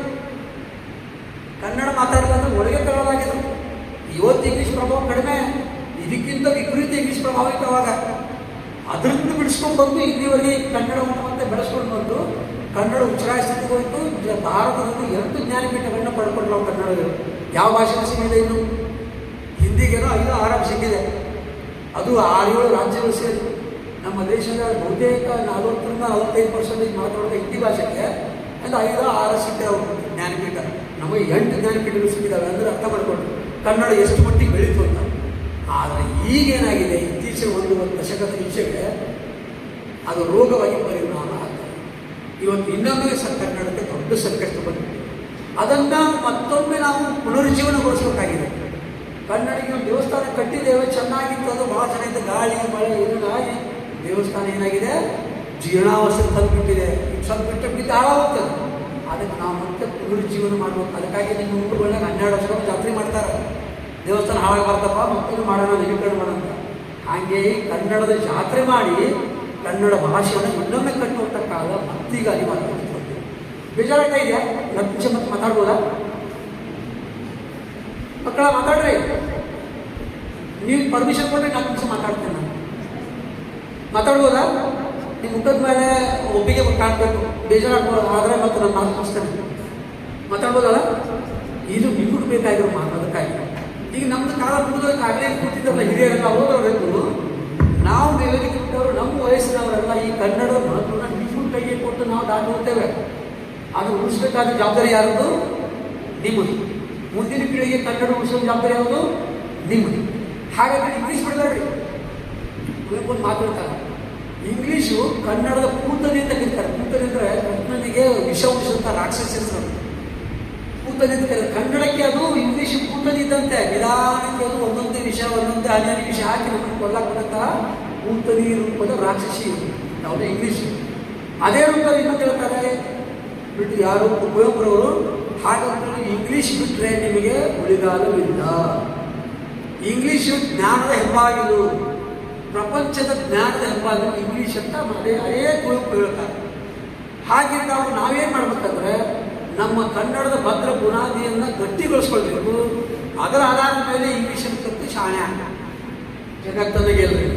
ಕನ್ನಡ ಮಾತಾಡೋದಂದ್ರೆ ಒಳಗೆ ತಗೊಳ್ಳೋದಾಗಿತ್ತು. ಇವತ್ತು ಇಂಗ್ಲೀಷ್ ಪ್ರಭಾವ ಕಡಿಮೆ, ಇದಕ್ಕಿಂತ ವಿಪರೀತ ಇಂಗ್ಲೀಷ್ ಪ್ರಭಾವ ಇತ್ತು ಅವಾಗ. ಅದರಿಂದ ಬಿಡಿಸ್ಕೊಂಡು ಬಂದು ಇಲ್ಲಿವರೆಗೆ ಕನ್ನಡವನ್ನು ಮತ್ತೆ ಬೆಳೆಸ್ಕೊಂಡು ಬಂದು ಕನ್ನಡ ಉಚ್ಚಾರಿಸ್ತಿದ್ದು ಹೋಯಿತು. ಭಾರತದಲ್ಲಿ 2 ಜ್ಞಾನಪೀಠಗಳನ್ನ ಪಡ್ಕೊಂಡು ನಾವು ಕನ್ನಡಗಳು. ಯಾವ ಭಾಷೆಗೂ ಸಿಕ್ಕಿದೆ? ಇನ್ನು ಹಿಂದಿಗೇನೋ 5-6 ಸಿಕ್ಕಿದೆ. ಅದು 6-7 ರಾಜ್ಯಗಳು ಸೇರಿ ನಮ್ಮ ದೇಶದ ಬಹುತೇಕ 40-45% ಮಾತಾಡೋದು ಹಿಂದಿ ಭಾಷೆಗೆ ಒಂದು 5-6 ಸಿಕ್ಕಿದೆ ಜ್ಞಾನಪೀಠ. ನಮಗೆ 8 ಜ್ಞಾನಪೀಠಗಳು ಸಿಕ್ಕಿದ್ದಾವೆ. ಅಂದರೆ ಅರ್ಥ ಮಾಡಿಕೊಂಡು ಕನ್ನಡ ಎಷ್ಟು ಮಟ್ಟಿಗೆ ಬೆಳೀತು ಅಂತ. ಆದರೆ ಈಗೇನಾಗಿದೆ, ಇತ್ತೀಚೆಗೆ 1 ದಶಕದ ಈಚೆಗೆ ಅದು ರೋಗವಾಗಿ ಪರಿಣಾಮ ಆಗ್ತದೆ. ಇವತ್ತು ಇನ್ನೊಮ್ಮೆ ಕನ್ನಡಕ್ಕೆ ದೊಡ್ಡ ಸಂಕಷ್ಟ ಬಂದಿದೆ. ಅದನ್ನು ಮತ್ತೊಮ್ಮೆ ನಾವು ಪುನರುಜ್ಜೀವನಗೊಳಿಸಬೇಕಾಗಿದೆ. ಕನ್ನಡಿಗೆ ಒಂದು ದೇವಸ್ಥಾನ ಕಟ್ಟಿದ್ದೇವೆ, ಚೆನ್ನಾಗಿತ್ತು, ಅದು ಭಾಳ ಚೆನ್ನಾಗಿತ್ತು. ಗಾಳಿ ಮಳೆ ಇದನ್ನಾಗಿ ದೇವಸ್ಥಾನ ಏನಾಗಿದೆ, ಜೀರ್ಣಾವಸ್ಥೆ ತಲುಪಿಟ್ಟಿದೆ. ಸ್ವಲ್ಪ ಬಿಟ್ಟು ಹಾಳಾಗುತ್ತದೆ. ಅದಕ್ಕೆ ನಾವು ಮತ್ತೆ ಪುನರುಜ್ಜೀವನ ಮಾಡಬೇಕು. ಅದಕ್ಕಾಗಿ ನಿಮ್ಮ ಊರುಗಳಾಗ 12 ವರ್ಷ ಜಾತ್ರೆ ಮಾಡ್ತಾರೆ. ದೇವಸ್ಥಾನ ಹಾಳಾಗಿ ಬರ್ತಪ್ಪ, ಮತ್ತೊಂದು ಮಾಡೋಣ, ನವೀಕರಣ ಮಾಡೋಣ. ಹಾಗೆಯೇ ಕನ್ನಡದ ಜಾತ್ರೆ ಮಾಡಿ ಕನ್ನಡ ಭಾಷೆಯನ್ನು ಇನ್ನೊಮ್ಮೆ ಕಟ್ಟುವಂಥ ಕಾಲ ಮತ್ತೀಗ ಅನಿವಾರ್ಯ. ಬೇಜಾರಾಗ್ತಾ ಇದೆಯಾ? 10 ನಿಮಿಷ ಮತ್ತೆ ಮಾತಾಡ್ಬೋದಾ? ಮಕ್ಕಳ ಮಾತಾಡ್ರಿ, ನೀವು ಪರ್ಮಿಷನ್ ಕೊಟ್ಟರೆ 4 ನಿಮಿಷ ಮಾತಾಡ್ತೇನೆ ನಾನು. ಮಾತಾಡ್ಬೋದಾ? ನಿಮ್ಮ ಮುಖದ ಮೇಲೆ ಒಪ್ಪಿಗೆ ಕಾಣಬೇಕು. ಬೇಜಾರಾಗ್ಬೋದು, ಆದರೆ ಮತ್ತೆ ನಾನು ಮಾತು ಮುಗಿಸ್ತೇನೆ. ಮಾತಾಡ್ಬೋದಲ್ಲ? ಇದು ನಿಮ್ಗೆ ಬೇಕಾಗಿರೋ ಮಾತು. ಅದಕ್ಕಾಗಿ ಈಗ ನಮ್ಮದು ಕಾಲ ಮುಗಿದೋದಕ್ಕೆ ಆಗಲೇ ಕೂತಿದ್ದಲ್ಲ ಹಿರಿಯರೆಲ್ಲ ಹೋದವರೆಗೂ ನಾವು ವೇದಿಕೆ ಬಿಟ್ಟವರು, ನಮ್ಮ ವಯಸ್ಸಿನವರೆಲ್ಲ ಈ ಕನ್ನಡದ ಮಹತ್ವನ ನಿಮ್ಮ ಕೈಗೆ ಕೊಟ್ಟು ನಾವು ದಾಟಿ ಹೋಗ್ತೇವೆ. ಅದು ಉಳಿಸ್ಬೇಕಾದ ಜವಾಬ್ದಾರಿ ಯಾರದು? ನಿಮ್ಮದು. ಮುಂದಿನ ಪೀಳಿಗೆ ಕನ್ನಡ ಉಳಿಸೋ ಜವಾಬ್ದಾರಿ ಯಾವುದು? ನಿಮ್ಮದು. ಹಾಗಾಗಿ ಇಂಗ್ಲೀಷ್ ಬಿಡಬೇಡ್ರಿ. ಕುವೆಂಪು ಮಾತಾಡ್ತಾರೆ, ಇಂಗ್ಲೀಷು ಕನ್ನಡದ ಪೂತನೆ ಅಂತ ಕರೀತಾರೆ. ಪೂತನೆ ಅಂದರೆ ಕೃಷ್ಣನಿಗೆ ವಿಷ ಉಳಿಸುವಂಥ ರಾಕ್ಷಸ ಹೆಸರು. ಪೂತನೆ ಅಂತ ಕರೀತಾರೆ. ಕನ್ನಡಕ್ಕೆ ಅದು ಇಂಗ್ಲೀಷ್ ಪೂತನೆ ಇದ್ದಂತೆ. ನಿಧಾನಕ್ಕೆ ಅದು ಒಂದೊಂದೇ ವಿಷಯ, ಒಂದೊಂದೇ ಅನ್ಯಾನ್ಯ ವಿಷಯ ಹಾಕಿ ನಮ್ಮನ್ನು ಕೊಲ್ಲಕ್ಕಂಥ ಪೂತನಿ ರೂಪದ ರಾಕ್ಷಸಿ ಯಾವುದೇ ಇಂಗ್ಲೀಷ್. ಅದೇ ರೂಪದಲ್ಲಿ ಇನ್ನೊಂದು ಹೇಳ್ತಾರೆ, ಬಿಟ್ಟು ಯಾರು ಕುವೆಂಪುರವರು ಹಾಗಾದ್ರೆ ಇಂಗ್ಲೀಷ್ ಬಿಟ್ಟರೆ ನಿಮಗೆ ಉಳಿಗಾಲವಿಲ್ಲ. ಇಂಗ್ಲೀಷು ಜ್ಞಾನದ ಹೆಬ್ಬಾಗಿಲು. ಪ್ರಪಂಚದ ಜ್ಞಾನದ ಹೆಬ್ಬಾಗಿಲು ಇಂಗ್ಲೀಷ್ ಅಂತ ಅದೇ ಕುವೆಂಪು ಹೇಳ್ತಾರೆ. ಹಾಗೆ ನಾವೇನು ಮಾಡ್ಬೇಕಂದ್ರೆ ನಮ್ಮ ಕನ್ನಡದ ಭದ್ರ ಬುನಾದಿಯನ್ನು ಗಟ್ಟಿಗೊಳಿಸ್ಕೊಳ್ಬೇಕು. ಅದರ ಆಧಾರದ ಮೇಲೆ ಇಂಗ್ಲೀಷನ್ನು ಕಲಿತು ಶಾಣೆ ಜಗತ್ತನಿಗೆ ಎಲ್ಲರಿ.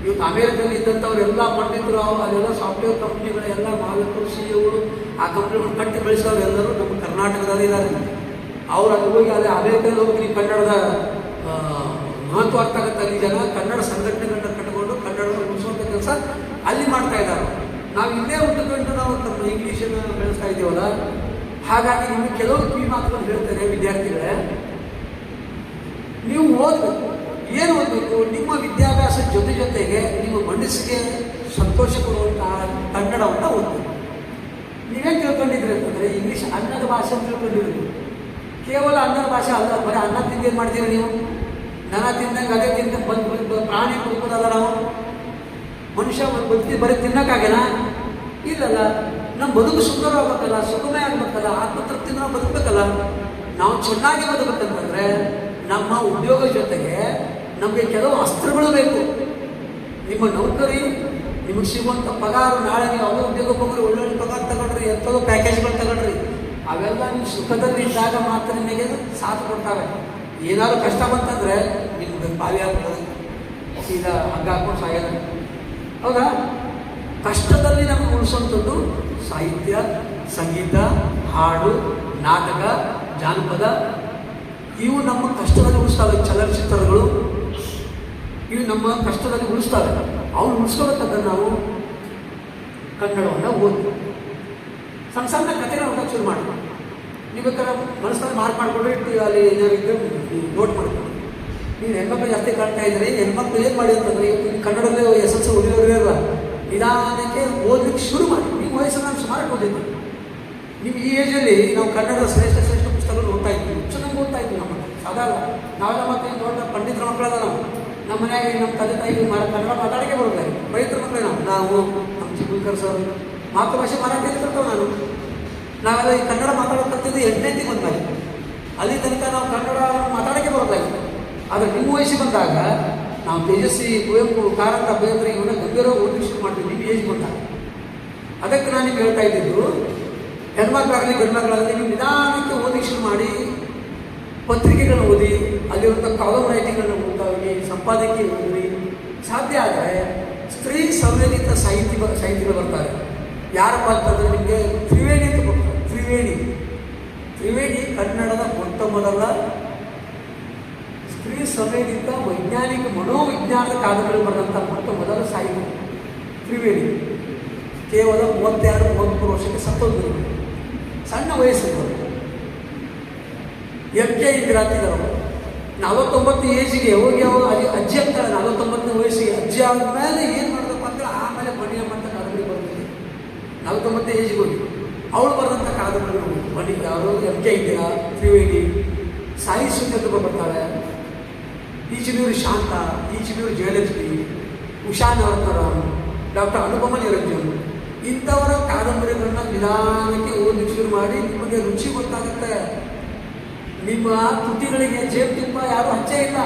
ಇವತ್ತು ಅಮೇರಿಕದಲ್ಲಿ ಇದ್ದಂಥವ್ರೆಲ್ಲ ಪಂಡಿತರು, ಅಲ್ಲೆಲ್ಲ ಸಾಫ್ಟ್ವೇರ್ ಕಂಪ್ನಿಗಳ ಎಲ್ಲ ಮಾಲಕರು, ಸಿಇಒಗಳು, ಆ ಕಂಪ್ನಿಗಳು ಕಟ್ಟಿ ಬೆಳೆಸಿದವರು ಎಲ್ಲರೂ ನಮ್ಮ ಕರ್ನಾಟಕದಲ್ಲಿ ಇದ್ದಾರೆ. ಅವ್ರು ಅಲ್ಲಿ ಹೋಗಿ ಅದೇ ಅಮೇರಿಕದಲ್ಲಿ ಹೋಗಿ ಕನ್ನಡದ ಮಹತ್ವ ಅರ್ಥ ಆಗುತ್ತೆ. ಅಲ್ಲಿ ಜನ ಕನ್ನಡ ಸಂಘಟನೆಗಳನ್ನ ಕಟ್ಟಿಕೊಂಡು ಕನ್ನಡದ ಉಳಿಸುವಂಥ ಕೆಲಸ ಅಲ್ಲಿ ಮಾಡ್ತಾ ಇದ್ದಾರೆ. ನಾವು ಇಲ್ಲೇ ಉಟ್ಟುಕೊಂಡು ನಾವು ನಮ್ಮ ಇಂಗ್ಲೀಷನ್ನು ಬೆಳೆಸ್ತಾ ಇದ್ದೀವಲ್ಲ. ಹಾಗಾಗಿ ನಿಮಗೆ ಕೆಲವರು ಕಿವಿ ಮಾತುಗಳು ಹೇಳ್ತಾರೆ, ವಿದ್ಯಾರ್ಥಿಗಳೇ ನೀವು ಓದಬೇಕು. ಏನು ಓದಬೇಕು? ನಿಮ್ಮ ವಿದ್ಯಾಭ್ಯಾಸದ ಜೊತೆಗೆ ನಿಮ್ಮ ಮನಸ್ಸಿಗೆ ಸಂತೋಷ ಕೊಡುವಂಥ ಕನ್ನಡವನ್ನು ಓದಬೇಕು. ನೀವೇನು ತಿಳ್ಕೊಂಡಿದ್ರಿ ಅಂತಂದರೆ ಇಂಗ್ಲೀಷ್ ಅನ್ನದ ಭಾಷೆ ಅಂತ ತಿಳ್ಕೊಂಡಿದ್ರಿ. ಕೇವಲ ಅನ್ನದ ಭಾಷೆ ಅಲ್ಲ. ಬರೀ ಅನ್ನ ತಿಂದೇನು ಮಾಡ್ತೀವಿ ನೀವು? ದನ ತಿಂದಂಗೆ ಅದೇ ತಿಂದಂಗೆ ಬಂದು ಪ್ರಾಣಿ ಬದುಕೋದಲ್ಲ ನಾವು. ಮನುಷ್ಯ ಬದುಕಿ ಬರೀ ತಿನ್ನೋಕ್ಕಾಗಲ್ಲ? ಇಲ್ಲಲ್ಲ. ನಮ್ಮ ಬದುಕು ಸುಂದರವಾಗಬೇಕಲ್ಲ, ಸುಗಮೆ ಆಗಬೇಕಲ್ಲ, ಆತ್ಮತೃಪ್ತಿಯಿಂದ ನಾವು ಬದುಕಬೇಕಲ್ಲ. ನಾವು ಚೆನ್ನಾಗಿ ಬದುಕಬೇಕಂತಂದರೆ ನಮ್ಮ ಉದ್ಯೋಗ ಜೊತೆಗೆ ನಮಗೆ ಕೆಲವು ಅಸ್ತ್ರಗಳು ಬೇಕು. ನಿಮ್ಮ ನೌಕರಿ, ನಿಮಗೆ ಸಿಗುವಂಥ ಪಗಾರ, ನಾಳೆ ನೀವು ಯಾವುದೋ ಉದ್ಯೋಗಕ್ಕೆ ಹೋಗ್ರಿ, ಒಳ್ಳೊಳ್ಳೆ ಪಗಾರ ತಗೊಂಡ್ರಿ, ಎಂಥದೋ ಪ್ಯಾಕೇಜ್ಗಳು ತಗೊಂಡ್ರಿ, ಅವೆಲ್ಲ ನೀವು ಸುಖದಲ್ಲಿದ್ದಾಗ ಮಾತ್ರ ನಿಮಗೆ ಸಾಥ್ ಕೊಡ್ತಾವೆ. ಏನಾದರೂ ಕಷ್ಟ ಬಂತಂದರೆ ನಿಮ್ಗೆ ಬಾವಿ ಆಗ್ತದೆ, ಸೀದಾ ಹಗ್ಗ ಹಾಕೊಂಡು ಸಾಯೋದು. ಹೌದಾ? ಕಷ್ಟದಲ್ಲಿ ನಮಗೆ ಉಳಿಸುವಂಥದ್ದು ಸಾಹಿತ್ಯ, ಸಂಗೀತ, ಹಾಡು, ನಾಟಕ, ಜಾನಪದ. ಇವು ನಮ್ಮ ಕಷ್ಟದಲ್ಲಿ ಉಳಿಸ್ತವೆ. ಚಲನಚಿತ್ರಗಳು ಇವು ನಮ್ಮ ಕಷ್ಟದಲ್ಲಿ ಉಳಿಸ್ತವೆ. ಅವ್ನು ಉಳಿಸ್ಕೋಬೇಕಂದ್ರೆ ನಾವು ಕನ್ನಡವನ್ನು ಓದಿ ಸಣ್ಣ ಸಣ್ಣ ಕಥೆಗಳು ಓದೋಕ್ಕೆ ಶುರು ಮಾಡಿ. ನೀವು ಬೇಕಾದ್ರೆ ಮನಸ್ಸಲ್ಲಿ ಮಾರ್ಕ್ ಮಾಡಿಕೊಂಡ್ರೆ ಅಲ್ಲಿ ಏನಾದ್ರು ನೋಟ್ ಮಾಡ್ಕೊಂಡು. ನೀವು ಹೆಣ್ಮಕ್ಳು ಜಾಸ್ತಿ ಕಾಣ್ತಾ ಇದ್ದರೆ ಹೆಣ್ಮಕ್ಳು ಏನು ಮಾಡಿ ಅಂತಂದರೆ ಕನ್ನಡದಲ್ಲೇ SSLC ಓದಿರೋರಿರಲ್ಲ, ನಿಧಾನಕ್ಕೆ ಓದಲಿಕ್ಕೆ ಶುರು ಮಾಡಿ. ನಿಮ್ಮ ವಯಸ್ಸನ್ನು ನಾನು ಸುಮಾರು ಓದಿದ್ದೆ. ನಿಮ್ಮ ಈ ಏಜಲ್ಲಿ ನಾವು ಕನ್ನಡದ ಶ್ರೇಷ್ಠ ಪುಸ್ತಕಗಳು ಓದ್ತಾ ಇದ್ವಿ, ಚೆನ್ನಾಗಿ ಓದ್ತಾ ಇದ್ವಿ. ನಮ್ಮ ಸಾಧಾರಣ ನಾವೆಲ್ಲ ಮತ್ತೆ ದೊಡ್ಡ ಪಂಡಿತರ ಮಕ್ಕಳಲ್ಲ. ನಮ್ಮ ಮನೆಯಾಗ ನಮ್ಮ ತಂದೆ ತಾಯಿ ಕನ್ನಡ ಮಾತಾಡೋಕ್ಕೆ ಬರುತ್ತೆ. ರೈತರ ಮಕ್ಕಳೇ ನಾವು ನಮ್ಮ ಚಿಕ್ಕುಲ್ಕರ್ ಸರ್ ಮಾತೃಭಾಷೆ ಮರಾಠಿಯಲ್ಲಿ ಕಲ್ತವ್ ನಾವೆಲ್ಲ ಈ ಕನ್ನಡ ಮಾತಾಡೋಕ್ಕಂಥದ್ದು 8ನೇ ಬಂದಾಗ. ಅಲ್ಲಿ ತನಕ ನಾವು ಕನ್ನಡ ಮಾತಾಡೋಕ್ಕೆ ಬರೋದಾಗಿತ್ತು. ಆದರೆ ನಿಮ್ಮ ವಯಸ್ಸಿಗೆ ಬಂದಾಗ ನಾವು ತೇಜಸ್ವಿ, ಕುವೆಂಪು, ಕಾರಂತ, ಬೇಂದ್ರೆ ಇವನ್ನ ಗಂಭೀರವಾಗಿ ಓದಲಿಕ್ಕೆ ಶುರು ಮಾಡ್ತೀವಿ ನಿಮ್ಮ ಏಜ್ ಬಂದಾಗ. ಅದಕ್ಕೆ ನಾನು ನಿಮ್ಗೆ ಹೇಳ್ತಾ ಇದ್ದಿದ್ದು, ಹೆಣ್ಮಕ್ಳಾಗಲಿ ಗಂಡ್ಮಕ್ಳಾಗಲಿ ನೀವು ನಿಧಾನಕ್ಕೆ ಓದಲಿಕ್ಕೆ ಶುರು ಮಾಡಿ. ಪತ್ರಿಕೆಗಳನ್ನ ಓದಿ, ಅಲ್ಲಿರುವಂಥ ಕಾಲಮ್ ರೈಟಿಂಗ್ಗಳನ್ನ ಓದ್ತಾ ಹೋಗಿ, ಸಂಪಾದಕೀಯ ಓದಿ. ಸಾಧ್ಯ ಆದರೆ ಸ್ತ್ರೀ ಸಂವೇದಿತ ಸಾಹಿತಿಗಳು ಬರ್ತಾರೆ. ಯಾರಪ್ಪ ಅಂತಂದರೆ ನಿಮಗೆ ತ್ರಿವೇಣಿ ಅಂತ ಬರ್ತಾರೆ. ತ್ರಿವೇಣಿ ಕನ್ನಡದ ಮೊಟ್ಟ ಮೊದಲ ಸ್ತ್ರೀ ಸಂವೇದಿತ ವೈಜ್ಞಾನಿಕ ಮನೋವಿಜ್ಞಾನದ ಕಾದಂಬರಿ ಬರೆದಂಥ ಮೊಟ್ಟ ಮೊದಲ ಸಾಹಿತಿ ತ್ರಿವೇಣಿ. ಕೇವಲ 32-33 ವರ್ಷಕ್ಕೆ ಸತ್ತೋದ್ರು. ಸಣ್ಣ ವಯಸ್ಸು. MK ಇಂದಿರಾ ಅಂತಿದ್ದಾರೆ. 49 ಏಜಿಗೆ ಹೋಗಿ ಅವರು ಅಜ್ಜಿ ಆಗ್ತಾಳೆ. 49ನೇ ವಯಸ್ಸಿಗೆ ಅಜ್ಜಿ ಆದಮೇಲೆ ಏನು ಮಾಡಬೇಕು ಅಂದರೆ ಆಮೇಲೆ ಬನ್ನಿ ಅಂತ ಕಾದಂಬರಿ ಬರ್ತಿದೆ. 49 ಏಜಿಗೆ ಹೋಗಿ ಅವಳು ಬರೆದಂಥ ಕಾದಂಬರಿ ಬನ್ನಿ. ಅವರು MK ಇಂದಿರಾ, ತ್ರಿವೇಣಿ, ಸಾಯಿ ಸುಂದರ ಬರ್ತಾಳೆ, ಈಚಿನೂರು ಶಾಂತ, ಈಚಿನೂರು ಜಯಲಕ್ಷ್ಮಿ, ಉಷಾ ನವರತ್ನರಾಮ್, ಡಾಕ್ಟರ್ ಅನುಪಮ ನಿರಂಜನ್, ಇಂಥವರ ಕಾದಂಬರಿಗಳನ್ನ ನಿಧಾನಕ್ಕೆ ಓದಲಿಕ್ಕೆ ಶುರು ಮಾಡಿ. ನಿಮಗೆ ರುಚಿ ಗೊತ್ತಾಗುತ್ತೆ. ನಿಮ್ಮ ತುಟಿಗಳಿಗೆ ಜೇನುತುಪ್ಪ ಯಾರೂ ಹಚ್ಚೇ ಇಲ್ಲ.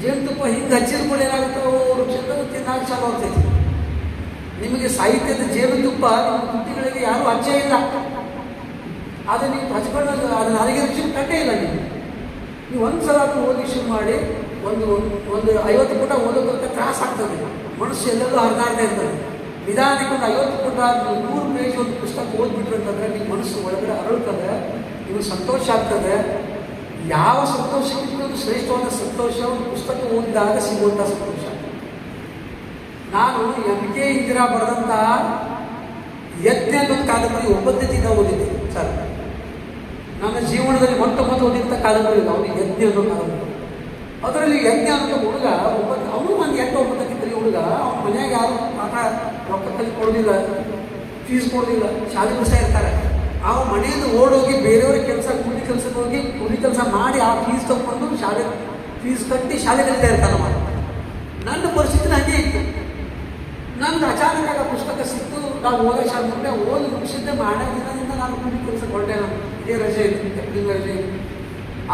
ಜೇನುತುಪ್ಪ ಹಿಂಗೆ ಹಚ್ಚಿದ ಕೂಡ ಏನಾಗುತ್ತೆ, ರುಚಿಯನ್ನು ತಿನ್ನಾಗ ಚಾಲು ಆಗ್ತೈತಿ. ನಿಮಗೆ ಸಾಹಿತ್ಯದ ಜೇನುತುಪ್ಪ ನಿಮ್ಮ ತುಟಿಗಳಿಗೆ ಯಾರೂ ಹಚ್ಚೇ ಇಲ್ಲ. ಆದರೆ ನೀವು ಹಚ್ಕೊಂಡು ಅದನ್ನು ನನಗೆ ರುಚಿ ಕಟ್ಟೇ ಇಲ್ಲ. ನೀವು ಒಂದು ಸಲ ಅದನ್ನು ಓದಲಿಕ್ಕೆ ಶುರು ಮಾಡಿ. ಒಂದು 50 ಪುಟ ಓದೋದಕ್ಕೆ ತ್ರಾಸ ಆಗ್ತದೆ. ಮನಸ್ಸು ಎಲ್ಲೆಲ್ಲೂ ಹರಿದಾಡ್ತಾ ಇರ್ತದೆ. ನಿಧಾನಕ್ಕೆ ಒಂದು 50 ಪುಟ 100 ಪೇಜ್ ಒಂದು ಪುಸ್ತಕ ಓದ್ಬಿಟ್ರು ಅಂತಂದರೆ ನಿಮ್ಮ ಮನಸ್ಸು ಒಳಗಡೆ ಅರಳುತ್ತದೆ. ನಿಮಗೆ ಸಂತೋಷ ಆಗ್ತದೆ. ಯಾವ ಸಂತೋಷಕ್ಕಿಂತ ಒಂದು ಶ್ರೇಷ್ಠವಾದ ಸಂತೋಷ ಒಂದು ಪುಸ್ತಕ ಓದಿದಾಗ ಸಿಗುವಂಥ ಸಂತೋಷ. ನಾನು MK ಇಂದಿರಾ ಬರೆದಂಥ ಯಜ್ಞ ಅನ್ನೋದು ಕಾದಂಬರಿ 9ನೇ ದಿನ ಓದಿದ್ದೆ ಸರ್. ನನ್ನ ಜೀವನದಲ್ಲಿ ಮೊಟ್ಟ ಮೊದಲು ಓದಿದಂಥ ಕಾದಂಬರಿ ಅವನು ಯಜ್ಞ ಅನ್ನೋ ಕಾದಂಬರಿ. ಅದರಲ್ಲಿ ಯಜ್ಞ ಅನ್ನೋ ಹುಡುಗ ಅವನು ಒಂದು 8-9 ಹುಡುಗ. ಅವನ ಮನೆಯಾಗ ಯಾರು ರೊಕ್ಕ ಕಲಿ ಕೊಡೋದಿಲ್ಲ, ಫೀಸ್ ಕೊಡೋದಿಲ್ಲ, ಶಾಲೆ ಬಿಡಿಸ್ತಾ ಇರ್ತಾರೆ. ಆ ಮನೆಯಿಂದ ಓಡೋಗಿ ಬೇರೆಯವ್ರ ಕೂಲಿ ಕೆಲಸಕ್ಕೆ ಹೋಗಿ ಕೂಲಿ ಕೆಲಸ ಮಾಡಿ ಆ ಫೀಸ್ ತಗೊಂಡು ಶಾಲೆ ಫೀಸ್ ಕಟ್ಟಿ ಶಾಲೆ ಕಲಿತಾ ಇರ್ತಾನಮ್ಮ. ನನ್ನ ಪರಿಸ್ಥಿತಿನ ಹಾಗೆ ಇತ್ತು. ನಂದು ಅಚಾನಕ ಪುಸ್ತಕ ಸಿಕ್ತು. ನಾವು ಓದೋಕೆ ಶಾಲೆ ಮುಂದೆ ಓದಿ ಮುಗಿಸಿದ್ದೆ. ಮಾಡೋ ದಿನದಿಂದ ನಾನು ಕೂಲಿ ಕೆಲಸಕ್ಕೆ ಹೊರಟೆ. ನಾನು ಇದೇ ರಜೆ ಇತ್ತು, ತಿಂಗಳ ರಜೆ ಇತ್ತು.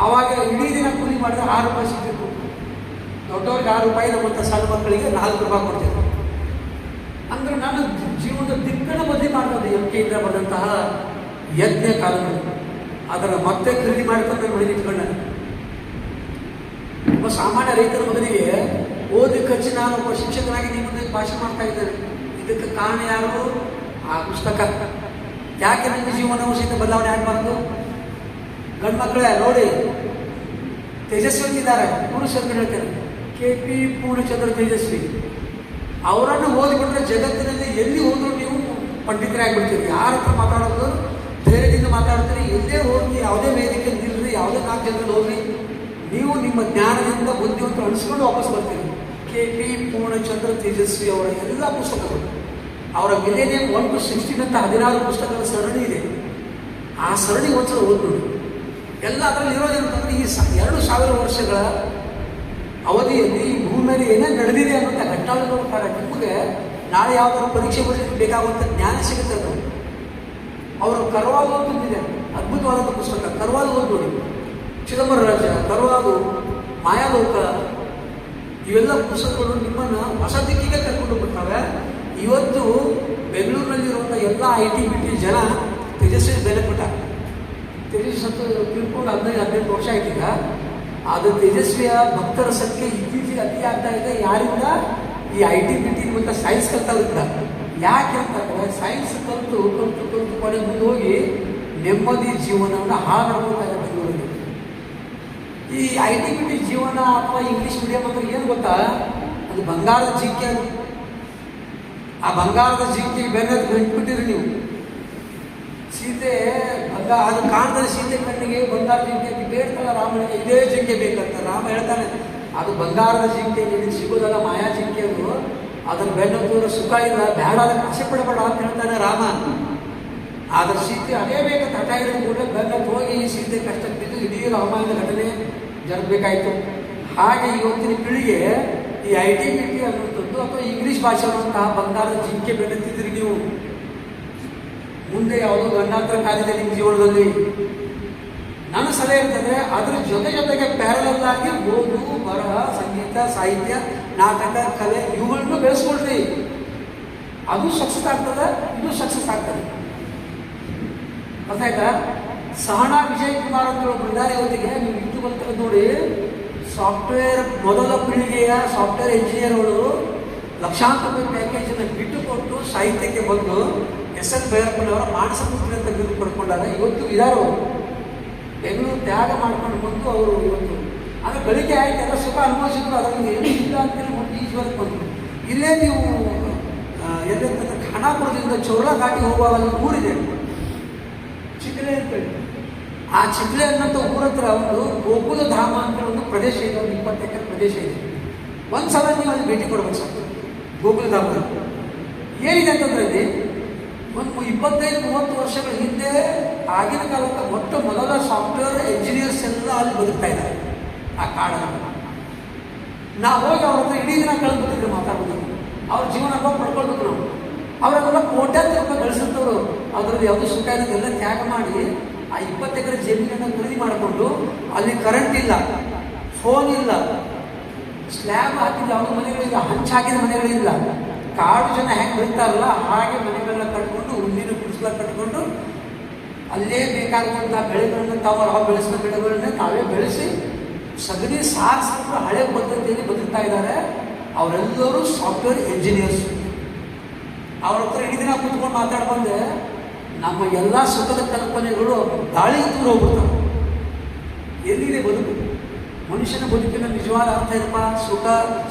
ಆವಾಗ ಇಡೀ ದಿನ ಕೂಲಿ ಮಾಡಿದ್ರೆ 6 ರೂಪಾಯಿ ಸಿಗ್ತಿತ್ತು. ದೊಡ್ಡವ್ರಿಗೆ ₹6, ನಮ್ಮಂಥ ಸಣ್ಣ ಮಕ್ಕಳಿಗೆ ₹4 ಕೊಡ್ತೇವೆ. ಅಂದರೆ ನಾನು ಜೀವನದ ದಿಕ್ಕನ್ನು ಬದಲಿ ಮಾಡ್ಬೋದು. MK ಇಂದ ಬರೆದಂತಹ ಯಜ್ಞ ಕಾಲದಲ್ಲಿ ಅದರ ಮತ್ತೆ ಖರೀದಿ ಮಾಡ್ಕೊಂಡು ಹೊಡೆದಿಟ್ಕೊಂಡ ಒಬ್ಬ ಸಾಮಾನ್ಯ ರೈತರ ಮಗನಿಗೆ ಓದಿ ಖರ್ಚು ನಾನು ಒಬ್ಬ ಶಿಕ್ಷಕನಾಗಿ ನಿಮ್ಮ ಮುಂದೆ ಭಾಷಣ ಮಾಡ್ತಾ ಇದ್ದೇನೆ. ಇದಕ್ಕೆ ಕಾರಣ ಯಾರು? ಆ ಪುಸ್ತಕ. ಯಾಕೆ ನನ್ನ ಜೀವನವು ಸಹಿತ ಬದಲಾವಣೆ ಆಗಬಾರ್ದು? ಗಂಡು ಮಕ್ಕಳೇ ನೋಡಿ, ತೇಜಸ್ವಿ ಇದ್ದಾರೆ, ಪುರುಷರು ಹೇಳ್ತಾರೆ, KP ಪೂರ್ಣಚಂದ್ರ ತೇಜಸ್ವಿ. ಅವರನ್ನು ಓದಿಬಿಟ್ರೆ ಜಗತ್ತಿನಲ್ಲಿ ಎಲ್ಲಿ ಹೋದ್ರು ನೀವು ಪಂಡಿತರಾಗಿಬಿಡ್ತೀರಿ. ಯಾರ ಹತ್ರ ಮಾತಾಡೋದು ಧೈರ್ಯದಿಂದ ಮಾತಾಡ್ತೀರಿ. ಎಲ್ಲೇ ಹೋಗಿ ಯಾವುದೇ ವೇದಿಕೆ ನಿಲ್ಲರಿ, ಯಾವುದೇ 4 ಜನರಲ್ಲಿ ಹೋಗಿ ನೀವು ನಿಮ್ಮ ಜ್ಞಾನದಿಂದ ಬುದ್ಧಿವಂತರು ಅನಿಸ್ಕೊಂಡು ವಾಪಸ್ ಬರ್ತೀರಿ. KP ಪೂರ್ಣಚಂದ್ರ ತೇಜಸ್ವಿ ಅವರ ಎಲ್ಲ ಪುಸ್ತಕಗಳು, ಅವರ ಮಿಲೇನಿಯಂ 1 to 16 ಅಂತ 16 ಪುಸ್ತಕಗಳ ಸರಣಿ ಇದೆ. ಆ ಸರಣಿ ಒಂದ್ಸಲ ಓದ್ಬಿಡಿ. ಎಲ್ಲ ಅದರಲ್ಲಿ ಇರೋದೇನಂತಂದ್ರೆ ಈ 2000 ವರ್ಷಗಳ ಅವಧಿಯಲ್ಲಿ ಈ ಭೂಮಿ ಮೇಲೆ ಏನೇನು ನಡೆದಿದೆ ಅನ್ನೋಂಥ ಘಟನೆಗಳು ಕಾರಣ. ನಿಮಗೆ ನಾಳೆ ಯಾವುದಾದ್ರು ಪರೀಕ್ಷೆ ಬರೀಲಿಕ್ಕೆ ಬೇಕಾಗುವಂಥ ಜ್ಞಾನ ಸಿಗುತ್ತೆ. ಅದು ಅವರು ಕರ್ವಾಲು ಅಂತಂದಿದೆ, ಅದ್ಭುತವಾದಂಥ ಪುಸ್ತಕ. ಕರ್ವಾಲು ಓದ್ಬಿಡಿ. ಚಿದಂಬರ ರಾಜ, ಕರ್ವಾಲು, ಮಾಯಾಲೋಕ, ಇವೆಲ್ಲ ಪುಸ್ತಕಗಳು ನಿಮ್ಮನ್ನು ಹೊಸ ದಿಕ್ಕಿಗೆ ಕರ್ಕೊಂಡು ಬಿಡ್ತವೆ. ಇವತ್ತು ಬೆಂಗಳೂರಿನಲ್ಲಿರುವಂಥ ಎಲ್ಲ IT-BT ಜನ ತೇಜಸ್ವಿ ಬೆಲೆ ಕೊಟ್ಟ. ತೇಜಸ್ವಿ ಸತ್ತು ತಿಳ್ಕೊಂಡು 15 ವರ್ಷ ಆಯ್ತೀಗ. ಅದು ತೇಜಸ್ವಿಯ ಭಕ್ತರ ಸಂಖ್ಯೆ ಇತ್ತೀಚೆಗೆ ಅತಿ ಆಗ್ತಾ ಇದೆ. ಯಾರಿಂದ? ಈ IT-BT ಮತ್ತು ಸೈನ್ಸ್ ಕಲ್ತವ್ರಿಂದ. ಯಾಕೆ ಅಂತಂದರೆ ಸೈನ್ಸ್ ಕಲಿತು ಕೊನೆ ಮುಂದೆ ಹೋಗಿ ನೆಮ್ಮದಿ ಜೀವನವನ್ನು ಹಾಳು ಮಾಡ್ಕೊಳ್ತಾರೆ ಬೆಂಗಳೂರಿಗೆ. ಈ IT-BT ಜೀವನ ಅಥವಾ ಇಂಗ್ಲೀಷ್ ಮೀಡಿಯಂ ಅಂದ್ರೆ ಏನು ಗೊತ್ತಾ? ಅದು ಬಂಗಾರದ ಜಿಂಕೆ. ಅದು ಆ ಬಂಗಾರದ ಜಿಂಕೆ ಬೆನ್ನದು ಗಂಟ್ಬಿಟ್ಟಿರಿ ನೀವು. ಸೀತೆ ಅದು ಕಾಣ್ತಾರೆ, ಸೀತೆ ಕಣ್ಣಿಗೆ ಬಂಗಾರ ಜಿಂಕೆ ಬೇಡ್ತಲ್ಲ ರಾಮನಿಗೆ, ಇದೇ ಜಿಂಕೆ ಬೇಕಂತ ರಾಮ ಹೇಳ್ತಾನೆ. ಅದು ಬಂಗಾರದ ಜಿಂಕೆ ನಿನಗೆ ಸಿಗೋದಲ್ಲ, ಮಾಯಾ ಜಿಂಕೆ. ಅದು ಅದನ್ನು ಬೆನ್ನೋದ್ರ ಸುಖ ಇಲ್ಲ, ಬೇಡ, ಅದಕ್ಕೆ ಆಸೆ ಪಡಬೇಡ ಅಂತ ಹೇಳ್ತಾನೆ ರಾಮ. ಆದ್ರೆ ಸೀತೆ ಅದೇ ಬೇಕಂತ ಹಠ ಹಿಡಿದು ಕೂಡ ಬೆನ್ನತ್ತು ಹೋಗಿ ಸೀತೆ ಕಷ್ಟಕ್ಕೆ ಬಿದ್ದು ಇಡೀ ರಾಮಾಯಣದ ಘಟನೆ ಜರಬೇಕಾಯಿತು. ಹಾಗೆ ಇವತ್ತಿನ ಪೀಳಿಗೆ ಈ IT-BT ಅನ್ನುವಂಥದ್ದು ಅಥವಾ ಇಂಗ್ಲೀಷ್ ಭಾಷೆ ಅನ್ನುವಂತಹ ಬಂಗಾರದ ಜಿಂಕೆ ಬೆನ್ನತ್ತಿದ್ರಿ ನೀವು. ಮುಂದೆ ಯಾವುದೋ ಗಂಡಾಂತರ ಕಾಲಿದೆ ನಿಮ್ಮ ಜೀವನದಲ್ಲಿ. ನನ್ನ ಸಲಹೆ ಇರ್ತದೆ, ಅದ್ರ ಜೊತೆಗೆ ಪ್ಯಾರಲಲ್ ಆಗಿ ಓದು, ಬರಹ, ಸಂಗೀತ, ಸಾಹಿತ್ಯ, ನಾಟಕ, ಕಲೆ ಇವುಗಳನ್ನು ಬೆಳೆಸ್ಕೊಳ್ರಿ. ಅದು ಸಕ್ಸಸ್ ಆಗ್ತದೆ, ಇದು ಸಕ್ಸಸ್ ಆಗ್ತದೆ. ಅರ್ಥ ಆಯ್ತಾ? ಸಹನಾ ವಿಜಯ್ ಕುಮಾರ್ ಅಂತ ಇದ್ದಾರೆ. ಇವತ್ತಿಗೆ ನೀವು ಇದು ಬಂತ ನೋಡಿ, ಸಾಫ್ಟ್ವೇರ್ ಮೊದಲ ಪೀಳಿಗೆಯ ಸಾಫ್ಟ್ವೇರ್ ಇಂಜಿನಿಯರ್ಗಳು ಲಕ್ಷಾಂತರ ರೂಪಾಯಿ ಪ್ಯಾಕೇಜನ್ನು ಬಿಟ್ಟುಕೊಟ್ಟು ಸಾಹಿತ್ಯಕ್ಕೆ ಬಂದು SN ಭೈರಪ್ಪನವರ ಮಾನಸ ಪುತ್ರ ಅಂತ ಬಿರುದು ಪಡ್ಕೊಂಡಾಗ ಇವತ್ತು ಇದಾರು ಬೆಂಗಳೂರು ತ್ಯಾಗ ಮಾಡ್ಕೊಂಡು ಬಂದು ಅವರು ಇವತ್ತು ಆದರೆ ಗಳಿಕೆ ಆಯ್ತು, ಎಲ್ಲ ಸುಖ ಅನುಭವಿಸಿದ್ರು. ಅದರಲ್ಲಿ ಏನೂ ಇಲ್ಲ ಅಂತೇಳಿ ಒಂದು ಈಶ್ವರಕ್ಕೆ ಬಂದರು. ಇಲ್ಲೇ ನೀವು ಎಲ್ಲಂತಂದ್ರೆ ಖಾನಾಪುರದಿಂದ ಚೌರ ಘಾಟಿ ಹೋಗುವಾಗ ಊರಿದೆ ಚಿಕ್ಕಲೆ ಅಂತೇಳಿ. ಆ ಚಿಕ್ಕಲೆ ಅನ್ನೋಂಥ ಊರ ಹತ್ರ ಒಂದು ಗೋಕುಲ ಧಾಮ ಅಂತ ಒಂದು ಪ್ರದೇಶ ಇದೆ, ಒಂದು 20 ಎಕರೆ ಪ್ರದೇಶ ಇದೆ. ಒಂದ್ಸಲ ನೀವು ಅಲ್ಲಿ ಭೇಟಿ ಕೊಡ್ಬೇಕು ಸರ್. ಗೋಕುಲ ಧಾಮ ಏನಿದೆ ಅಂತಂದ್ರೆ ಅಲ್ಲಿ ಒಂದು 25-30 ವರ್ಷಗಳ ಹಿಂದೆ ಆಗಿನ ಕಾಲಕ್ಕೆ ಮೊದಲ ಸಾಫ್ಟ್ವೇರ್ ಇಂಜಿನಿಯರ್ಸ್ ಎಲ್ಲ ಅಲ್ಲಿ ಬದುಕ್ತಾ ಇದ್ದಾರೆ ಆ ಕಾಡನ್ನು. ನಾವು ಹೋಗಿ ಅವ್ರ ಹತ್ರ ಇಡೀ ದಿನ ಕಳೆದ್ಬಿಟ್ಟಿದ್ರು ಮಾತಾಡ್ಬೋದು. ಅವ್ರ ಜೀವನ ಪಡ್ಕೊಳ್ಬೇಕು ನಾವು. ಅವರೆಲ್ಲ ಕೋಟ್ಯಾಂತರ ರೂಪಾಯಿ ಗಳಿಸಿದವರು ಅದರಲ್ಲಿ ಯಾವುದೋ ಸುಖ ಇರೋದೆಲ್ಲ ತ್ಯಾಗ ಮಾಡಿ ಆ 20 ಎಕರೆ ಜಮೀನನ್ನು ಖರೀದಿ ಮಾಡಿಕೊಂಡು ಅಲ್ಲಿ ಕರೆಂಟ್ ಇಲ್ಲ, ಫೋನ್ ಇಲ್ಲ, ಸ್ಲ್ಯಾಬ್ ಹಾಕಿಲ್ಲ, ಅವ್ರ ಮನೆಗಳಿಲ್ಲ, ಹಂಚಾಕಿದ ಮನೆಗಳಿಲ್ಲ. ಕಾಡು ಜನ ಹೆಂಗೆ ಬರೀತಾರಲ್ಲ ಹಾಗೆ ಮನೆಗಳನ್ನ ಕಟ್ಕೊಂಡು ಹುಲ್ಲಿನ ಕುಡಿಸ್ಲ ಕಟ್ಕೊಂಡು ಅಲ್ಲೇ ಬೇಕಾಗುವಂಥ ಬೆಳೆಗಳನ್ನ ತಾವು ಬೆಳೆಸಿದ ಬೆಳೆಗಳನ್ನ ತಾವೇ ಬೆಳೆಸಿ ಸಗಣಿ ಸಾರಿಸಿಕೊಂಡು ಹಳೆ ಪದ್ಧತಿಯಲ್ಲಿ ಬದುಕ್ತಾ ಇದ್ದಾರೆ. ಅವರೆಲ್ಲರೂ ಸಾಫ್ಟ್ವೇರ್ ಇಂಜಿನಿಯರ್ಸ್. ಅವ್ರ ಹತ್ರ ಇಡೀ ದಿನ ಕೂತ್ಕೊಂಡು ಮಾತಾಡಿ ಬಂದೆ, ನಮ್ಮ ಎಲ್ಲ ಸುಖದ ಕಲ್ಪನೆಗಳು ಗಾಳಿ ದೂರ ಹೋಗ್ಬಿಡ್ತವೆ. ಎಲ್ಲಿದೆ ಬದುಕು? ಮನುಷ್ಯನ ಬದುಕಿನ ನಿಜವಾದ ಅರ್ಥ ಏನಪ್ಪ? ಸುಖ,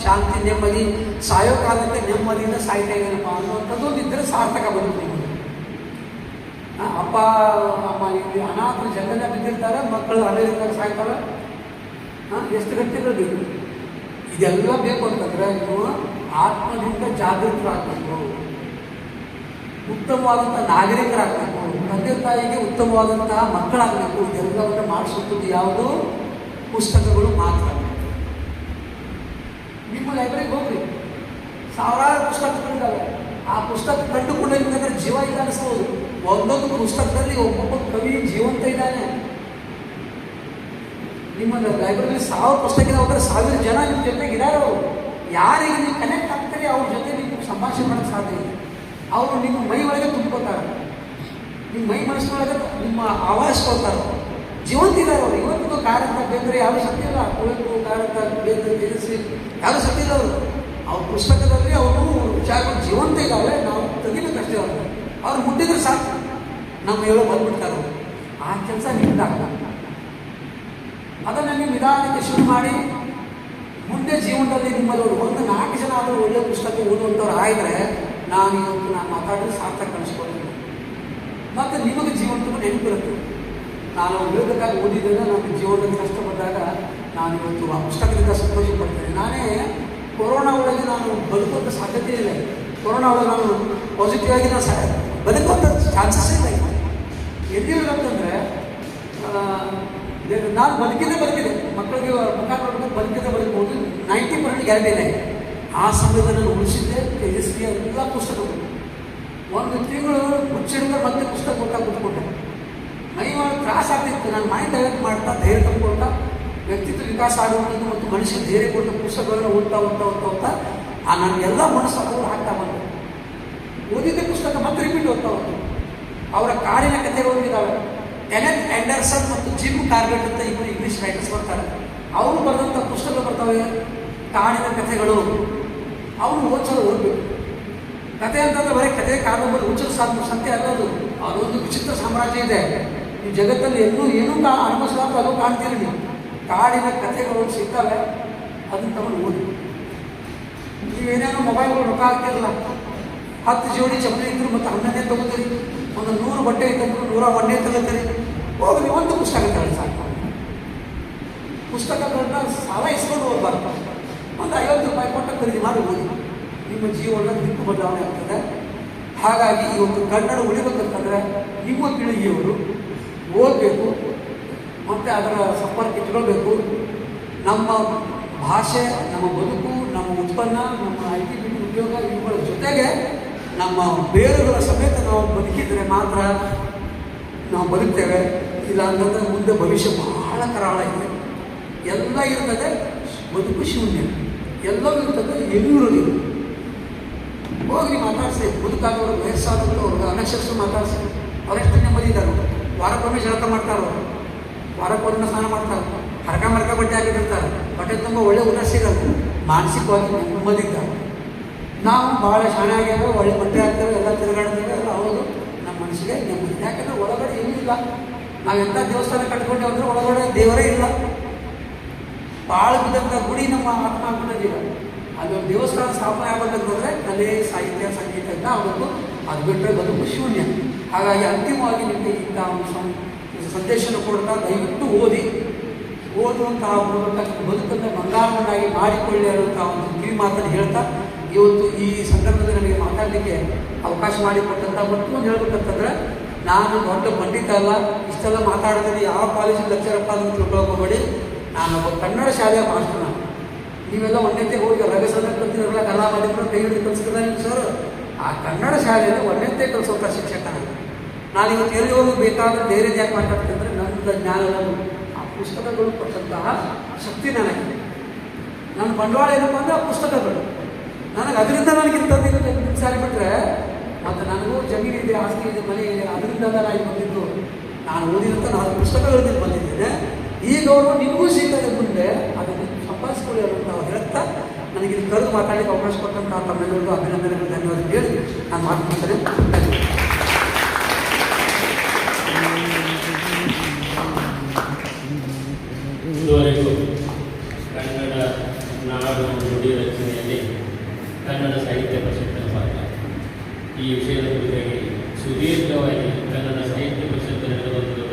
ಶಾಂತಿ, ನೆಮ್ಮದಿ. ಸಾಯೋ ಕಾಲಕ್ಕೆ ನೆಮ್ಮದಿಯಿಂದ ಸಾಯ್ತಾ ಇದ್ದೇನಪ್ಪ ಅನ್ನುವಂಥದ್ದು ಇದ್ದರೆ ಸಾರ್ಥಕ ಬದುಕು. ಅಪ್ಪ ಅಮ್ಮ ಇಲ್ಲಿ ಅನಾಥರು ಜಗನ್ನ ಬಿದ್ದಿರ್ತಾರೆ, ಮಕ್ಕಳು ಅಲೆಯಿರ್ತಾರೆ, ಸಾಯ್ತಾರೆ. ಎಷ್ಟು ಗಂಟೆಗಳು ಬೇಕು? ಇದೆಲ್ಲ ಬೇಕು ಅಂತಂದರೆ ನೀವು ಆತ್ಮದಿಂದ ಜಾಗೃತರಾಗಬೇಕು, ಉತ್ತಮವಾದಂಥ ನಾಗರಿಕರಾಗಬೇಕು, ತಂದೆ ತಾಯಿಗೆ ಉತ್ತಮವಾದಂತಹ ಮಕ್ಕಳಾಗಬೇಕು. ಇದೆಲ್ಲವನ್ನು ಮಾಡಿಸುತ್ತದೆ ಯಾವುದು? ಪುಸ್ತಕಗಳು ಮಾತ್ರ. ನಿಮ್ಮ ಲೈಬ್ರರಿಗೆ ಹೋಗ್ರಿ, ಸಾವಿರಾರು ಪುಸ್ತಕಗಳಿದ್ದಾವೆ. ಆ ಪುಸ್ತಕ ಕಂಡುಕೊಂಡಂದ್ರೆ ಜೀವ ಇಲ್ಲ ಅನಿಸ್ಬೋದು. ಒಂದೊಂದು ಪುಸ್ತಕದಲ್ಲಿ ಒಬ್ಬೊಬ್ಬ ಕವಿ ಜೀವಂತ ಇದ್ದಾನೆ. ನಿಮ್ಮ ಲೈಬ್ರರಿ 1000 ಪುಸ್ತಕ ಹೋದರೆ 1000 ಜನ ನಿಮ್ಮ ಜೊತೆಗೆ ಇದ್ದಾರೆ. ಅವರು ಯಾರಿಗೆ ನೀವು ಕನೆಕ್ಟ್ ಆಗ್ತೀರಿ ಅವ್ರ ಜೊತೆ ನೀವು ಸಂಭಾಷಣೆ ಮಾಡೋಕ್ಕೆ ಸಾಧ್ಯ ಇದೆ. ಅವರು ನಿಮ್ಮ ಮೈ ಒಳಗೆ ತುಂಬ್ಕೋತಾರೆ, ನಿಮ್ಮ ಮೈ ಮನಸ್ಸಿನೊಳಗೆ ನಿಮ್ಮ ಆವಾಜ ಕೊಡ್ತಾರೆ. ಜೀವಂತ ಇದ್ದಾರೆ ಅವರು. ಇವತ್ತಿಗೂ ಕಾರಂತ ಬೇಂದ್ರೆ ಯಾರು ಸತ್ಯ ಇಲ್ಲ, ಕುವೆಂಪು ಕಾರಂತ ಬೇಂದ್ರೆ ತೇಜಸ್ವಿ ಯಾರು ಸತ್ಯ ಇಲ್ಲ. ಅವರು ಅವ್ರ ಪುಸ್ತಕದಲ್ಲಿ ಅವರು ವಿಚಾರಗಳು ಜೀವಂತ ಇದ್ದಾವೆ. ನಾವು ತೆಗಿಬೇಕಷ್ಟೇ ಅವ್ರು ಮುಟ್ಟಿದ್ರೆ ಸಾಕು ನಮ್ಮ ಹೇಳೋ ಬಂದ್ಬಿಡ್ತಾರೆ. ಆ ಕೆಲಸ ನಿಮ್ದಾಗಲ್ಲ. ಅದನ್ನು ನೀವು ನಿಧಾನಕ್ಕೆ ಶುರು ಮಾಡಿ ಮುಂದೆ ಜೀವನದಲ್ಲಿ ನಿಮ್ಮಲ್ಲಿ ಒಂದು 4 ಜನ ಆದರೂ ಒಳ್ಳೆಯ ಪುಸ್ತಕ ಓದುವಂಥವ್ರು ಆಗಿದ್ರೆ ನಾನು ಮಾತಾಡೋದು ಸಾರ್ಥಕ ಅನಿಸ್ಕೊಳ್ತೀನಿ. ಮತ್ತು ನಿಮಗೆ ಜೀವನಕ್ಕೂ ನೆನಪಿರುತ್ತೆ. ನಾನು ಹೇಳಬೇಕಾಗಿ ಓದಿದ್ದೇನೆ, ನಾನು ಜೀವನದಲ್ಲಿ ಕಷ್ಟಪಟ್ಟಾಗ ನಾನು ಇವತ್ತು ಆ ಪುಸ್ತಕದಿಂದ ಸಂತೋಷ ಪಡ್ತೇನೆ. ನಾನೇ ಕೊರೋನಾ ಒಳಗೆ ನಾನು ಬದುಕುವಂಥ ಸಾಧ್ಯತೆ ಇಲ್ಲ. ಕೊರೋನಾ ಒಳಗೆ ನಾನು ಪಾಸಿಟಿವ್ ಆಗಿ ನಾನು ಬದುಕುವಂಥ ಚಾನ್ಸಸ್ ಇಲ್ಲ. ಎಲ್ಲಿರೋದಂತಂದರೆ ನಾನು ಬದುಕಿದೆ ಮಕ್ಕಳಿಗೆ ಮುಖ ನೋಡ್ಬೇಕು, ಬದುಕಬಹುದು 90% ಗ್ಯಾರಂಟಿ ಇದೆ. ಆ ಸಮಯದಲ್ಲಿ ನಾನು ಉಳಿಸಿದ್ದೆ ತೇಜಸ್ವಿಯ ಎಲ್ಲ ಪುಸ್ತಕಗಳು. 1 ತಿಂಗಳು ಮುಚ್ಚಿಡಿದ್ರೆ ಮತ್ತೆ ಪುಸ್ತಕ ಓದ್ತಾ ಕೂತ್ಕೊಂಡೆ. ಮೈ ಒಳಗೆ ತ್ರಾಸ ಆಗ್ತಿತ್ತು. ನಾನು ಮೈಂಡ್ ಡೈವರ್ಟ್ ಮಾಡ್ತಾ ಧೈರ್ಯ ತಂದುಕೊಳ್ತಾ ವ್ಯಕ್ತಿತ್ವ ವಿಕಾಸ ಆಗುವಂಥದ್ದು ಮತ್ತು ಮನುಷ್ಯ ಧೈರ್ಯ ಕೊಟ್ಟ ಪುಸ್ತಕಗಳನ್ನ ಓದ್ತಾ ನನಗೆಲ್ಲ ಮನಸ್ಸು ಅವರು ಆಗ್ತಾ ಬಂತು. ಓದಿದ್ದೇ ಪುಸ್ತಕ ಮತ್ತೆ ರಿಪೀಟ್ ಓದ್ತಾ ಹೋಗ್ತು. ಅವರ ಕಾಡಿನ ಕಥೆಗಳು ಇದ್ದಾವೆ. ಕೆನೆತ್ ಆಂಡರ್ಸನ್ ಮತ್ತು ಜಿಮ್ ಕಾರ್ಬೆಟ್ ಅಂತ ಇಬ್ಬರು ಇಂಗ್ಲೀಷ್ ರೈಟರ್ಸ್ ಬರ್ತಾರೆ. ಅವರು ಬರೆದಂಥ ಪುಸ್ತಕಗಳು ಬರ್ತವೆ, ಕಾಡಿನ ಕಥೆಗಳು. ಅವರು ಓದಬೇಕು. ಕಥೆ ಅಂತಂದ್ರೆ ಬರೀ ಕಥೆ ಕಾದಂಬರಿ ಹುಚ್ಚರ ಸಂತೆ ಅಲ್ಲದು. ಅದೊಂದು ವಿಚಿತ್ರ ಸಾಮ್ರಾಜ್ಯ ಇದೆ. ಈ ಜಗತ್ತಲ್ಲಿ ಏನೂ ಅನುಭವಿಸಲಾರ್ದು ಅದು ಕಾಣ್ತೀರಿ ನೀವು. ಕಾಡಿನ ಕಥೆಗಳು ಸಿಗ್ತವೆ, ಅದನ್ನು ತಗೊಂಡು ಓದಿ. ನೀವೇನೇನೋ ಮೊಬೈಲ್ಗಳು ರೊಕ್ಕ ಆಗ್ತಿರಲ್ಲ, 10 ಜೋಡಿ ಚಪ್ಪಲಿ ಇದ್ರು ಮತ್ತು 11 ತಗೋತೀರಿ. ಒಂದು 100 ಬಟ್ಟೆ ಇದ್ದಂದ್ರೆ 101 ತಗೋತೀರಿ. ಹೋಗಿ ಒಂದು ಪುಸ್ತಕ ತಗೊಳ್ಳಿ ಸಾಕು. ಪುಸ್ತಕಗಳನ್ನ ಸಾಲ ಇಸ್ಕೊಂಡು ಹೋಗ್ಬಾರ್ದು. ಒಂದು 50 ರೂಪಾಯಿ ಕೊಟ್ಟು ಖರೀದಿ ಮಾಡಿ ಓದಿ. ನಿಮ್ಮ ಜೀವನ ದಿಕ್ಕು ಬದಲಾವಣೆ ಆಗ್ತದೆ. ಹಾಗಾಗಿ ಇವತ್ತು ಕನ್ನಡ ಉಳಿಬೇಕಂತಂದರೆ ನಿಮ್ಮ ಪೀಳಿಗೆಯವರು ಓದಬೇಕು ಮತ್ತು ಅದರ ಸಂಪರ್ಕ ಇಟ್ಕೊಳ್ಬೇಕು. ನಮ್ಮ ಭಾಷೆ, ನಮ್ಮ ಬದುಕು, ನಮ್ಮ ಉತ್ಪನ್ನ, ನಮ್ಮ IT ಉದ್ಯೋಗ ಇವುಗಳ ಜೊತೆಗೆ ನಮ್ಮ ಬೇರುಗಳ ಸಮೇತ ನಾವು ಬದುಕಿದರೆ ಮಾತ್ರ ನಾವು ಬದುಕ್ತೇವೆ. ಇಲ್ಲ ಅಂತಂದರೆ ಮುಂದೆ ಭವಿಷ್ಯ ಬಹಳ ಕರಾಳ ಇದೆ. ಎಲ್ಲ ಇರ್ತದೆ, ಬದುಕು ಶೂನ್ಯ. ಎಲ್ಲವೂ ಇರ್ತದೆ, ಏನೂ ಇರೋದಿಲ್ಲ. ಹೋಗಿ ಮಾತಾಡಿಸಿ. ಬದುಕಾದವರು ವಯಸ್ಸಾದವರು ಅನಕ್ಷರಸ್ಥರು ಮಾತಾಡಿಸಿ. ಅವರೆಷ್ಟು ನೆಮ್ಮದಿ ಇದ್ದಾರೆ. ವಾರಕ್ಕೊಮ್ಮೆ ಜಳಕ ಮಾಡ್ತಾರೋ, ವಾರಕ್ಕೊಮ್ಮೆ ಸ್ನಾನ ಮಾಡ್ತಾರೆ, ಹರಕ ಬಟ್ಟೆ ಹಾಕಿರ್ತಾರೆ, ಬಟ್ಟೆ ತುಂಬ ಒಳ್ಳೆ ಊಟ ಸಿಗಲ್ಲ, ಮಾನಸಿಕವಾಗಿ ನೆಮ್ಮದಿದ್ದಾರೆ. ನಾವು ಭಾಳ ಶಾಣೆ ಆಗ್ಯಾವೆ, ಒಳ್ಳೆ ಬಟ್ಟೆ ಹಾಕ್ತೇವೆ, ಎಲ್ಲ ತಿರುಗಾಡ್ತೇವೆ, ಎಲ್ಲ ಹೌದು. ನಮ್ಮ ಮನಸ್ಸಿಗೆ ನೆಮ್ಮದಿ. ಯಾಕಂದರೆ ಒಳಗಡೆ ಏನೂ ಇಲ್ಲ. ನಾವೆಂಥ ದೇವಸ್ಥಾನ ಕಟ್ಕೊಂಡೇವೆ ಅಂದರೆ ಒಳಗಡೆ ದೇವರೇ ಇಲ್ಲ. ಭಾಳ ಬಿದ್ದಂಥ ಗುಡಿ ನಮ್ಮ ಆತ್ಮ ಆಗ್ಬಿಟ್ಟಿಲ್ಲ. ಅದೊಂದು ದೇವಸ್ಥಾನ ಸ್ಥಾಪನೆ ಆಗಬೇಕಂತಂದರೆ ಕಲೆ, ಸಾಹಿತ್ಯ, ಸಂಗೀತ ಎಲ್ಲ ಆಗಬೇಕು. ಅದು ಬಿಟ್ಟರೆ ಬದುಕು ಶೂನ್ಯ. ಹಾಗಾಗಿ ಅಂತಿಮವಾಗಿ ನಿಮಗೆ ಇಂಥ ಸಂದೇಶನ ಕೊಡ್ತಾ ದಯವಿಟ್ಟು ಓದುವಂತಹ ಬದುಕನ್ನು ಬಂಗಾರವನ್ನಾಗಿ ಮಾಡಿಕೊಳ್ಳಿ ಅನ್ನುವಂಥ ಒಂದು ಕಿವಿ ಮಾತನ್ನು ಹೇಳ್ತಾ ಇವತ್ತು ಈ ಸಂದರ್ಭದಲ್ಲಿ ನನಗೆ ಮಾತಾಡಲಿಕ್ಕೆ ಅವಕಾಶ ಮಾಡಿಕೊಟ್ಟಂಥ ಮತ್ತೊಂದು ಹೇಳ್ಬೇಕಂತಂದರೆ, ನಾನು ದೊಡ್ಡ ಪಂಡಿತ ಅಲ್ಲ. ಇಷ್ಟೆಲ್ಲ ಮಾತಾಡಿದ್ರೆ ಯಾವ ಕಾಲೇಜಿನ ಲೆಕ್ಚರಪ್ಪ ಅಂತ ತಿಳ್ಕೊಳ್ಕೋಬೇಡಿ. ನಾನೊಬ್ಬ ಕನ್ನಡ ಶಾಲೆಯ ಮಾಸ್ಟರ್. ನೀವೆಲ್ಲ ಒಂದನೇತೆ ಹೋಗಿ ರಗಸನ್ನ ಕಲ್ತಿರಲ್ಲ, ಕಲಾ ಮಾಧ್ಯಮ ಕೈ ಹಿಡಿದು ಕಲಿಸ್ತಿಲ್ಲ ನೀವು ಸರ್. ಆ ಕನ್ನಡ ಶಾಲೆಯಲ್ಲಿ ಒಂದನೇತೆ ಕಲಿಸೋಂಥ ಶಿಕ್ಷಕ ನಾನು ಇವತ್ತು ಎಲ್ಲಿ ಹೋಗಿ ಬೇಕಾದ್ರೆ ಬೇರೆ ಯಾಕೆ ಮಾತಾಡ್ತೀನಿ ಅಂದರೆ ನನ್ನ ಜ್ಞಾನವನ್ನು ಆ ಪುಸ್ತಕಗಳು ಕೊಟ್ಟಂತಹ ಶಕ್ತಿ ನನಗೆ. ನನ್ನ ಬಂಡವಾಳ ಏನಪ್ಪ ಅಂದರೆ ಆ ಪುಸ್ತಕಗಳು. ನನಗೆ ಅದರಿಂದ ನನಗಿಂತದ್ದು ಸಾರಿ ಬಿಟ್ಟರೆ ಮತ್ತು ನನಗೂ ಜಮೀನಿದೆ, ಆಸ್ತಿ ಇದೆ, ಮನೆ ಇದೆ. ಅದರಿಂದ ನಾನು ಬಂದಿದ್ದು. ನಾನು ಓದಿದಂಥ 4 ಪುಸ್ತಕಗಳಲ್ಲಿ ಬಂದಿದ್ದೇನೆ. ಈ ಗೌರವ ನಿಮಗೂ ಸಿಗ್ತದೆ ಮುಂದೆ. ಅದನ್ನು ಸಂಪಾದಿಸಿಕೊಳ್ಳಿ ಅನ್ನೋಂಥ ಹೇಳ್ತಾ ನನಗೆ ಇದು ಕರೆದು ಮಾತಾಡಲಿಕ್ಕೆ ಅವಕಾಶ ಕೊಟ್ಟಂಥ ತಮ್ಮೆಲ್ಲರಿಗೂ ಅಭಿನಂದನೆಗಳು, ಧನ್ಯವಾದ ಹೇಳಿ ನಾನು ಮಾತನಾಡ್ತೇನೆ. ಇದುವರೆಗೂ ಕನ್ನಡ ನಾಡು ನುಡಿ ರಚನೆಯಲ್ಲಿ ಕನ್ನಡ ಸಾಹಿತ್ಯ ಪರಿಷತ್ತಿನ ಪಾತ್ರ ಈ ವಿಷಯದ ಕುರಿತಾಗಿ ಸುದೀರ್ಘವಾಗಿ ಕನ್ನಡ ಸಾಹಿತ್ಯ ಪರಿಷತ್ತು ನಡೆದು ಬಂದಿರುವ